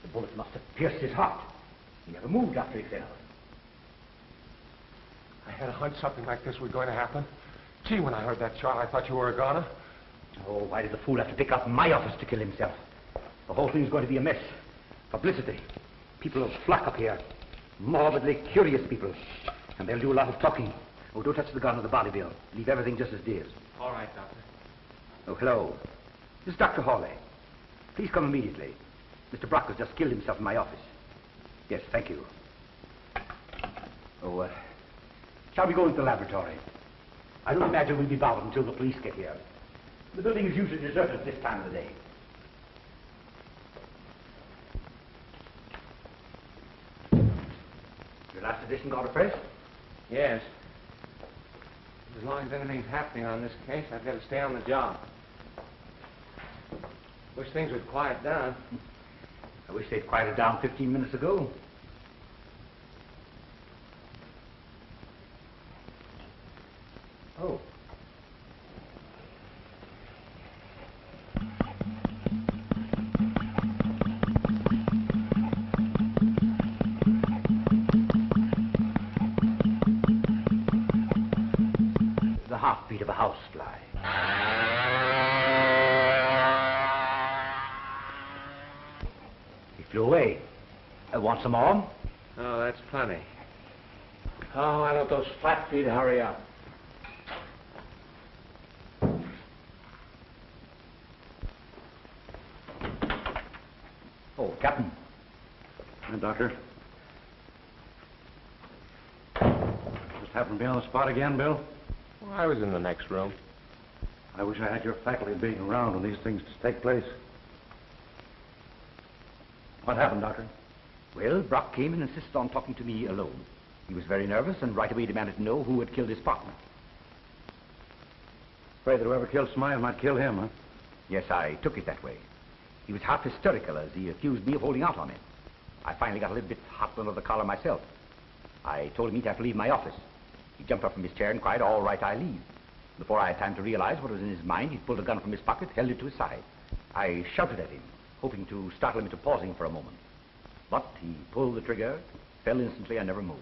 The bullet must have pierced his heart. He never moved after he fell. I had a hunch something like this was going to happen. Gee, when I heard that shot, I thought you were a goner. Oh, why did the fool have to pick up my office to kill himself? The whole thing's going to be a mess. Publicity. People will flock up here. Morbidly curious people. And they'll do a lot of talking. Oh, don't touch the gun or the body, Bill. Leave everything just as it is. All right, Doctor. Oh, hello. This is Dr. Hawley. Please come immediately. Mr. Brock has just killed himself in my office. Yes, thank you. Oh, shall we go into the laboratory? I don't imagine we'll be bothered until the police get here. The building is usually deserted at this time of the day. Your last edition got a press? Yes. As long as anything's happening on this case, I've got to stay on the job. Wish things would quiet down. I wish they'd quieted down 15 minutes ago. Oh. The heartbeat of a housefly. He flew away. Want some more? Oh, that's plenty. Oh, why don't those flat feet hurry up? Oh, Captain. Hi, Doctor. Just happened to be on the spot again, Bill? Well, I was in the next room. I wish I had your faculty being around when these things take place. What happened, Doctor? Well, Brock came and insisted on talking to me alone. He was very nervous and right away demanded to know who had killed his partner. Afraid that whoever killed Smythe might kill him, huh? Yes, I took it that way. He was half hysterical as he accused me of holding out on him. I finally got a little bit hot under the collar myself. I told him he'd have to leave my office. He jumped up from his chair and cried, "All right, I leave." Before I had time to realize what was in his mind, he pulled a gun from his pocket, held it to his side. I shouted at him, hoping to startle him into pausing for a moment. But he pulled the trigger, fell instantly, and never moved.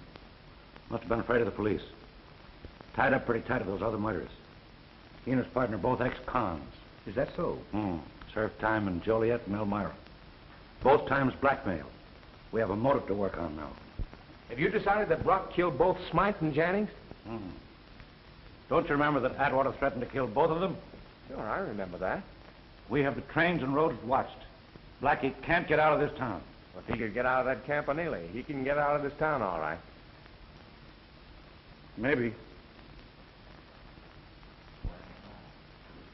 Must have been afraid of the police. Tied up pretty tight to those other murders. He and his partner both ex-cons. Is that so? Served time in Joliet and Elmira. Both times blackmail. We have a motive to work on now. Have you decided that Brock killed both Smythe and Jannings? Don't you remember that Atwater threatened to kill both of them? Sure, I remember that. We have the trains and roads watched. Blackie can't get out of this town. Well, if he could get out of that campanile, he can get out of this town all right. Maybe.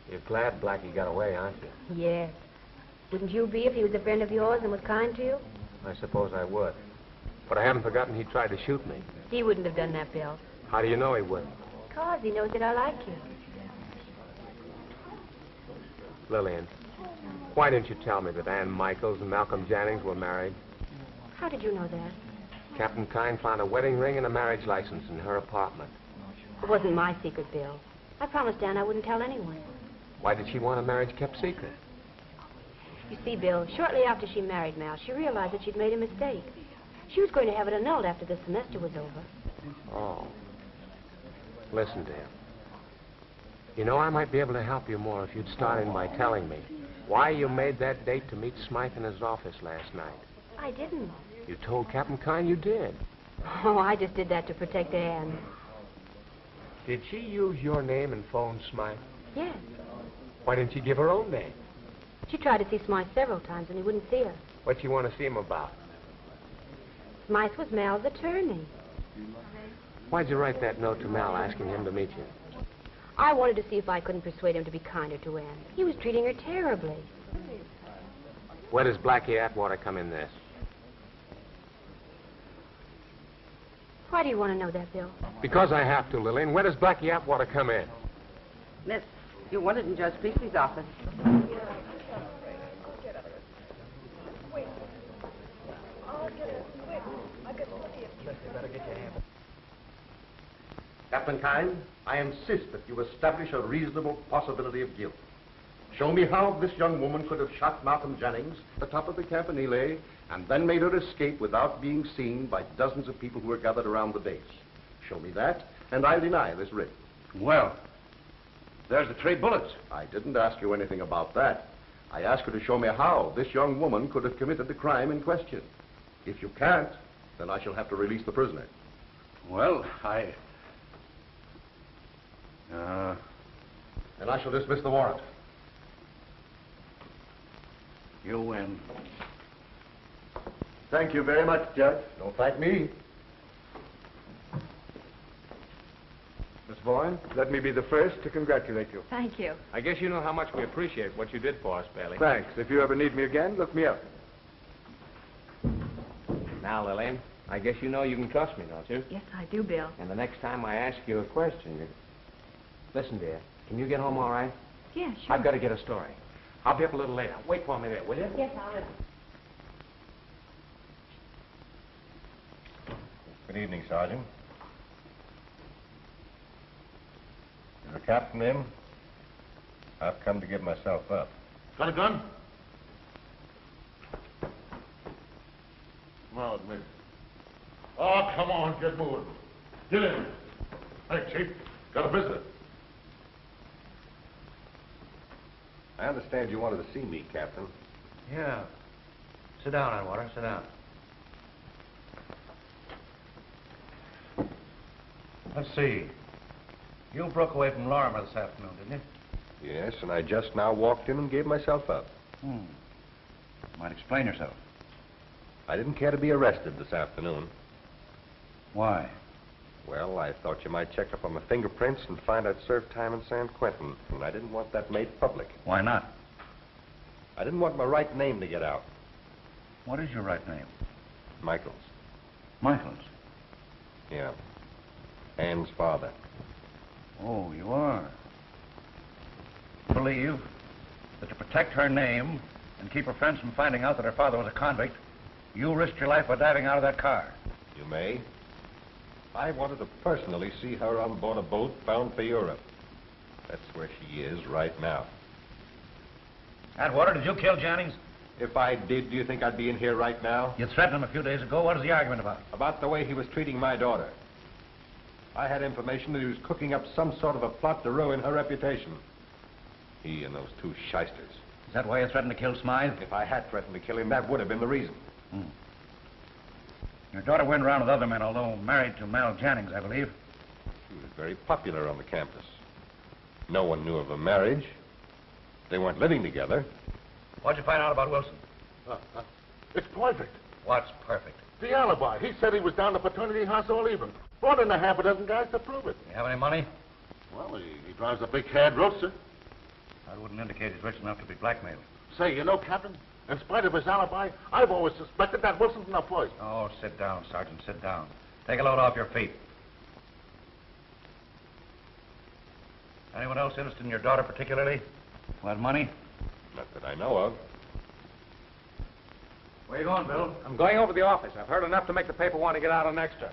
You're glad Blackie got away, aren't you? Yes. Wouldn't you be if he was a friend of yours and was kind to you? I suppose I would. But I haven't forgotten he tried to shoot me. He wouldn't have done that, Bill. How do you know he wouldn't? Because he knows that I like you. Lillian, why didn't you tell me that Ann Michaels and Malcolm Jannings were married? How did you know that? Captain Kine found a wedding ring and a marriage license in her apartment. It wasn't my secret, Bill. I promised Ann I wouldn't tell anyone. Why did she want a marriage kept secret? You see, Bill, shortly after she married Mal, she realized that she'd made a mistake. She was going to have it annulled after the semester was over. Oh. Listen, dear. You know, I might be able to help you more if you'd start in by telling me why you made that date to meet Smythe in his office last night. I didn't. You told Captain Kine you did. Oh, I just did that to protect Anne. Did she use your name and phone Smythe? Yes. Why didn't she give her own name? She tried to see Smythe several times, and he wouldn't see her. What'd she want to see him about? Smythe was Mal's attorney. Why'd you write that note to Mal asking him to meet you? I wanted to see if I couldn't persuade him to be kinder to Anne. He was treating her terribly. Where does Blackie Atwater come in this? Why do you want to know that, Bill? Because I have to, Lillian. Where does Blackie Atwater come in? Miss, you wanted in Judge Peasley's office. Captain Kine, I insist that you establish a reasonable possibility of guilt. Show me how this young woman could have shot Malcolm Jennings at the top of the Campanile and then made her escape without being seen by dozens of people who were gathered around the base. Show me that, and I'll deny this writ. Well, there's the 3 bullets. I didn't ask you anything about that. I asked you to show me how this young woman could have committed the crime in question. If you can't, then I shall have to release the prisoner. Well, And I shall dismiss the warrant. You win. Thank you very much, Judge. Don't thank me. Miss Vaughn, let me be the first to congratulate you. Thank you. I guess you know how much we appreciate what you did for us, Bailey. Thanks. If you ever need me again, look me up. Now, Lillian, I guess you know you can trust me, don't you? Yes, I do, Bill. And the next time I ask you a question, listen, dear, can you get home all right? Yeah, sure. I've got to get a story. I'll be up a little later. Wait for me there, will you? Yes, I will. Good evening, Sergeant. Is the captain in? I've come to give myself up. Got a gun? No, admit. Oh, come on, get moving. Get in. Hey, Chief, got a visitor. I understand you wanted to see me, Captain. Yeah. Sit down, Atwater. Sit down. Let's see. You broke away from Lorimer this afternoon, didn't you? Yes, and I just now walked in and gave myself up. You might explain yourself. I didn't care to be arrested this afternoon. Why? Well, I thought you might check up on my fingerprints and find I'd served time in San Quentin, and I didn't want that made public. Why not? I didn't want my right name to get out. What is your right name? Michaels. Michaels. Yeah. Anne's father. Oh, you are. Believe that to protect her name and keep her friends from finding out that her father was a convict, you risked your life by diving out of that car. You may. I wanted to personally see her on board a boat bound for Europe. That's where she is right now. Atwater, did you kill Jennings? If I did, do you think I'd be in here right now? You threatened him a few days ago. What is the argument about? About the way he was treating my daughter. I had information that he was cooking up some sort of a plot to ruin her reputation. He and those 2 shysters. Is that why you threatened to kill Smythe? If I had threatened to kill him, that would have been the reason. Your daughter went around with other men, although married to Mal Jennings, I believe. She was very popular on the campus. No one knew of a marriage. They weren't living together. What'd you find out about Wilson? It's perfect. What's perfect? The alibi. He said he was down to fraternity house all evening. Brought in a half a dozen guys to prove it. You have any money? Well, he drives a big cad roadster. That wouldn't indicate he's rich enough to be blackmailed. Say, you know, Captain, in spite of his alibi, I've always suspected that Wilson from the first. Oh, sit down, Sergeant, sit down. Take a load off your feet. Anyone else interested in your daughter particularly? Who had money? Not that I know of. Where you going, Bill? I'm going over to the office. I've heard enough to make the paper want to get out an extra.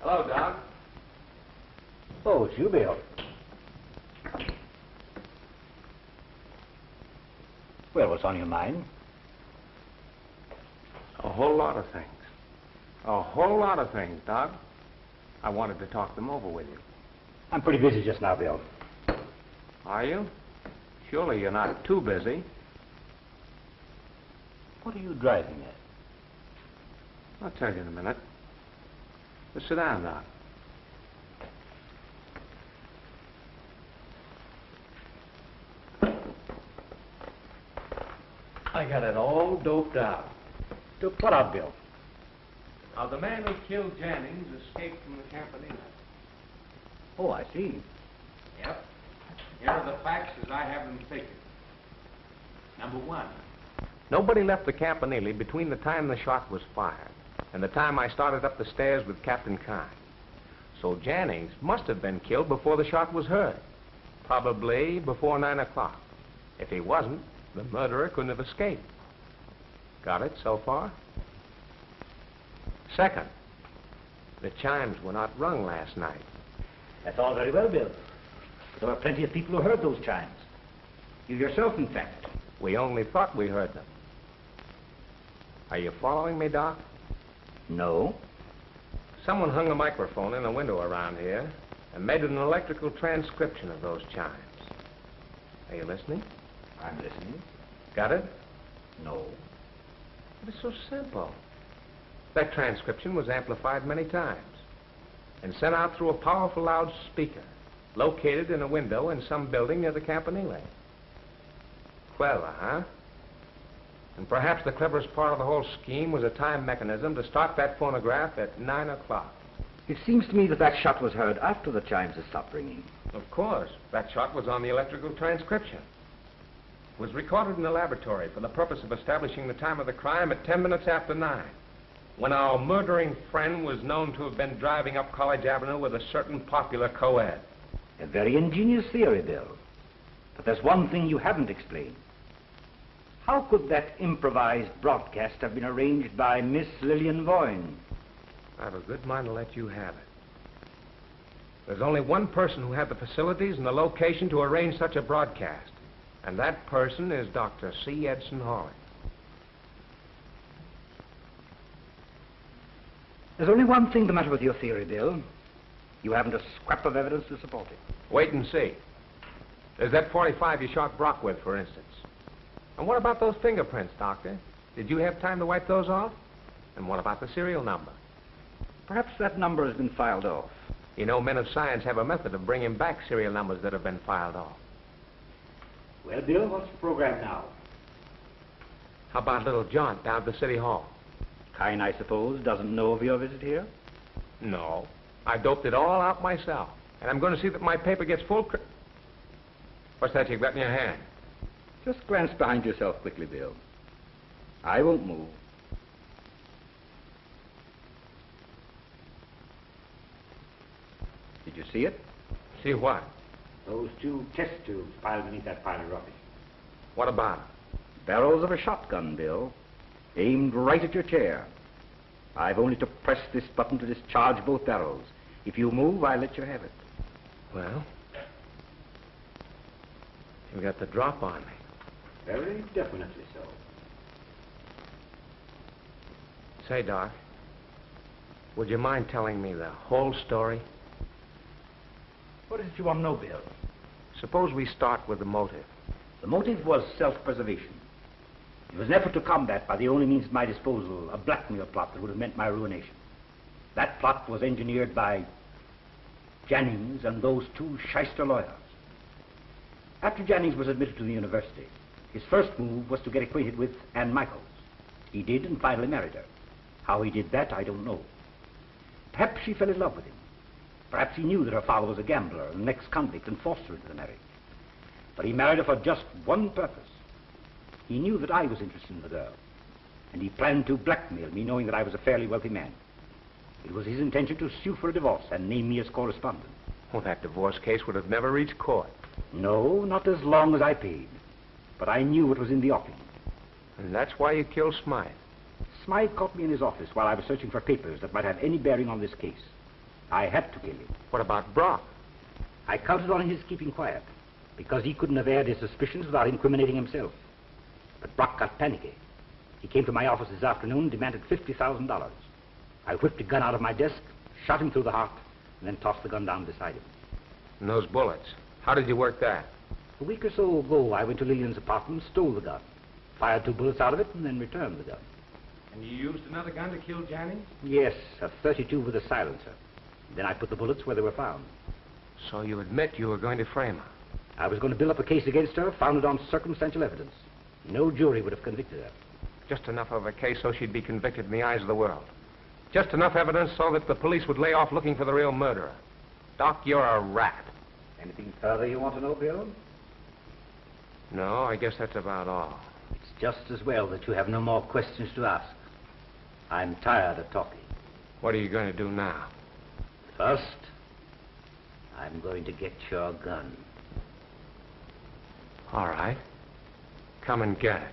Hello, Doc. Oh, it's you, Bill. Well, what's on your mind? A whole lot of things. A whole lot of things, Doc. I wanted to talk them over with you. I'm pretty busy just now, Bill. Are you? Surely you're not too busy. What are you driving at? I'll tell you in a minute. Just sit down now. I got it all doped out. Doped what out, Bill? Now, the man who killed Jennings escaped from the Campanile. Oh, I see. Yep. Here are the facts as I have them figured. Number one. Nobody left the Campanile between the time the shot was fired and the time I started up the stairs with Captain Kine. So Jennings must have been killed before the shot was heard. Probably before 9 o'clock. If he wasn't, the murderer couldn't have escaped. Got it so far? Second, the chimes were not rung last night. That's all very well, Bill. There were plenty of people who heard those chimes. You yourself, in fact. We only thought we heard them. Are you following me, Doc? No. Someone hung a microphone in a window around here and made an electrical transcription of those chimes. Are you listening? I'm listening. Got it? No. But it's so simple. That transcription was amplified many times and sent out through a powerful loudspeaker located in a window in some building near the Campanile. Clever, huh? And perhaps the cleverest part of the whole scheme was a time mechanism to start that phonograph at 9 o'clock. It seems to me that that shot was heard after the chimes had stopped ringing. Of course. That shot was on the electrical transcription. It was recorded in the laboratory for the purpose of establishing the time of the crime at 10 minutes after 9, when our murdering friend was known to have been driving up College Avenue with a certain popular co-ed. A very ingenious theory, Bill. But there's one thing you haven't explained. How could that improvised broadcast have been arranged by Miss Lillian Boyne? I have a good mind to let you have it. There's only one person who had the facilities and the location to arrange such a broadcast, and that person is Dr. C. Edson Hawley. There's only one thing the matter with your theory, Bill. You haven't a scrap of evidence to support it. Wait and see. There's that .45 you shot Brock with, for instance. And what about those fingerprints, Doctor? Did you have time to wipe those off? And what about the serial number? Perhaps that number has been filed off. You know, men of science have a method of bringing back serial numbers that have been filed off. Well, Bill, what's the program now? How about a little jaunt down to the City Hall? Kine, I suppose, doesn't know of your visit here? No. I doped it all out myself. And I'm going to see that my paper gets full What's that you've got in your hand? Just glance behind yourself quickly, Bill. I won't move. Did you see it? See what? Those two test tubes piled beneath that pile of rubbish. What about them? Barrels of a shotgun, Bill. Aimed right at your chair. I've only to press this button to discharge both barrels. If you move, I'll let you have it. Well, you got the drop on me. Very definitely so. Say, Doc, would you mind telling me the whole story? What is it you want to know, Bill? Suppose we start with the motive. The motive was self-preservation. It was an effort to combat, by the only means at my disposal, a blackmail plot that would have meant my ruination. That plot was engineered by Jennings and those two shyster lawyers. After Jennings was admitted to the university, his first move was to get acquainted with Ann Michaels. He did and finally married her. How he did that, I don't know. Perhaps she fell in love with him. Perhaps he knew that her father was a gambler and an ex-convict and forced her into the marriage. But he married her for just one purpose. He knew that I was interested in the girl, and he planned to blackmail me, knowing that I was a fairly wealthy man. It was his intention to sue for a divorce and name me as correspondent. Well, that divorce case would have never reached court. No, not as long as I paid. But I knew what was in the offing. And that's why you killed Smythe. Smythe caught me in his office while I was searching for papers that might have any bearing on this case. I had to kill him. What about Brock? I counted on his keeping quiet, because he couldn't have aired his suspicions without incriminating himself. But Brock got panicky. He came to my office this afternoon and demanded $50,000. I whipped a gun out of my desk, shot him through the heart, and then tossed the gun down beside him. And those bullets, how did you work that? A week or so ago, I went to Lillian's apartment and stole the gun. Fired 2 bullets out of it and then returned the gun. And you used another gun to kill Jennings? Yes, a .32 with a silencer. Then I put the bullets where they were found. So you admit you were going to frame her? I was going to build up a case against her, founded on circumstantial evidence. No jury would have convicted her. Just enough of a case so she'd be convicted in the eyes of the world. Just enough evidence so that the police would lay off looking for the real murderer. Doc, you're a rat. Anything further you want to know, Bill? No, I guess that's about all. It's just as well that you have no more questions to ask. I'm tired of talking. What are you going to do now? First, I'm going to get your gun. All right. Come and get it.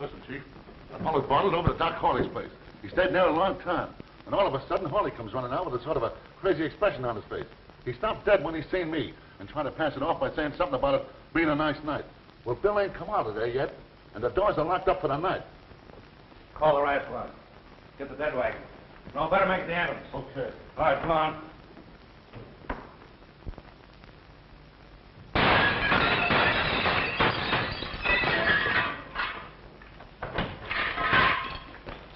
Listen, Chief. I followed Bartlett over to Doc Hawley's place. He stayed there a long time. And all of a sudden, Hawley comes running out with a sort of a crazy expression on his face. He stopped dead when he seen me and tried to pass it off by saying something about it being a nice night. Well, Bill ain't come out of there yet, and the doors are locked up for the night. Call the right one. Get the dead wagon. No, better make the ambulance. Okay. All right, come on.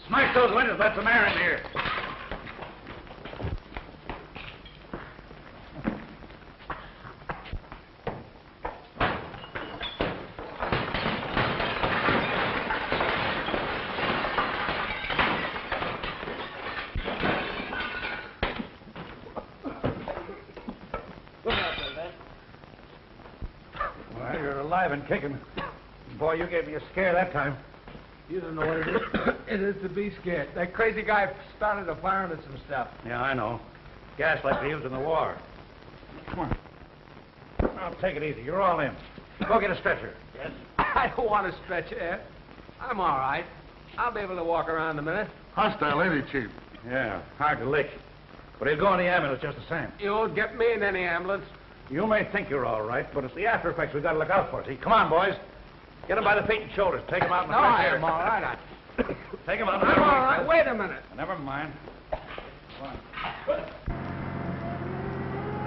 Smash those windows. Let some air in here. Well, you're alive and kicking. Boy, you gave me a scare that time. You don't know what it is. It is to be scared. That crazy guy started a firing at some stuff. Yeah, I know. Gas like they used in the war. Come on. Now, take it easy. You're all in. Go get a stretcher. Yes. I don't want to stretch Ed. I'm all right. I'll be able to walk around in a minute. Hostile, ain't he, Chief? Yeah, hard to lick. But he'll go in the ambulance just the same. You won't get me in any ambulance. You may think you're all right, but it's the after effects we've got to look out for. See, come on, boys. Get him by the feet and shoulders. Take him out in the fresh air. I'm all right. Take him out. I'm all right. Wait a minute. Never mind. Come on.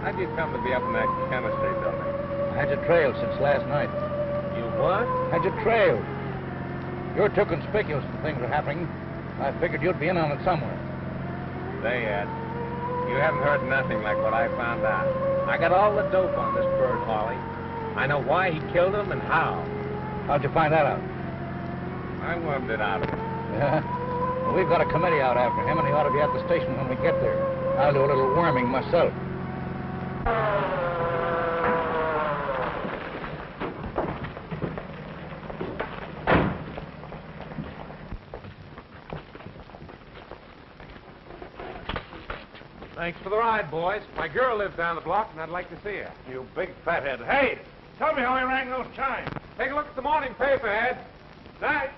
How'd you come to be up in that chemistry building? I had you trailed since last night. You what? Had you trailed. You're too conspicuous when things are happening. I figured you'd be in on it somewhere. Say, Ed, you haven't heard nothing like what I found out. I got all the dope on this bird, Hawley. I know why he killed him and how. How'd you find that out? I wormed it out of him. Yeah? Well, we've got a committee out after him, and he ought to be at the station when we get there. I'll do a little worming myself. Thanks for the ride, boys. My girl lives down the block, and I'd like to see her. You big fathead. Hey, tell me how he rang those chimes. Take a look at the morning paper, Ed. Night.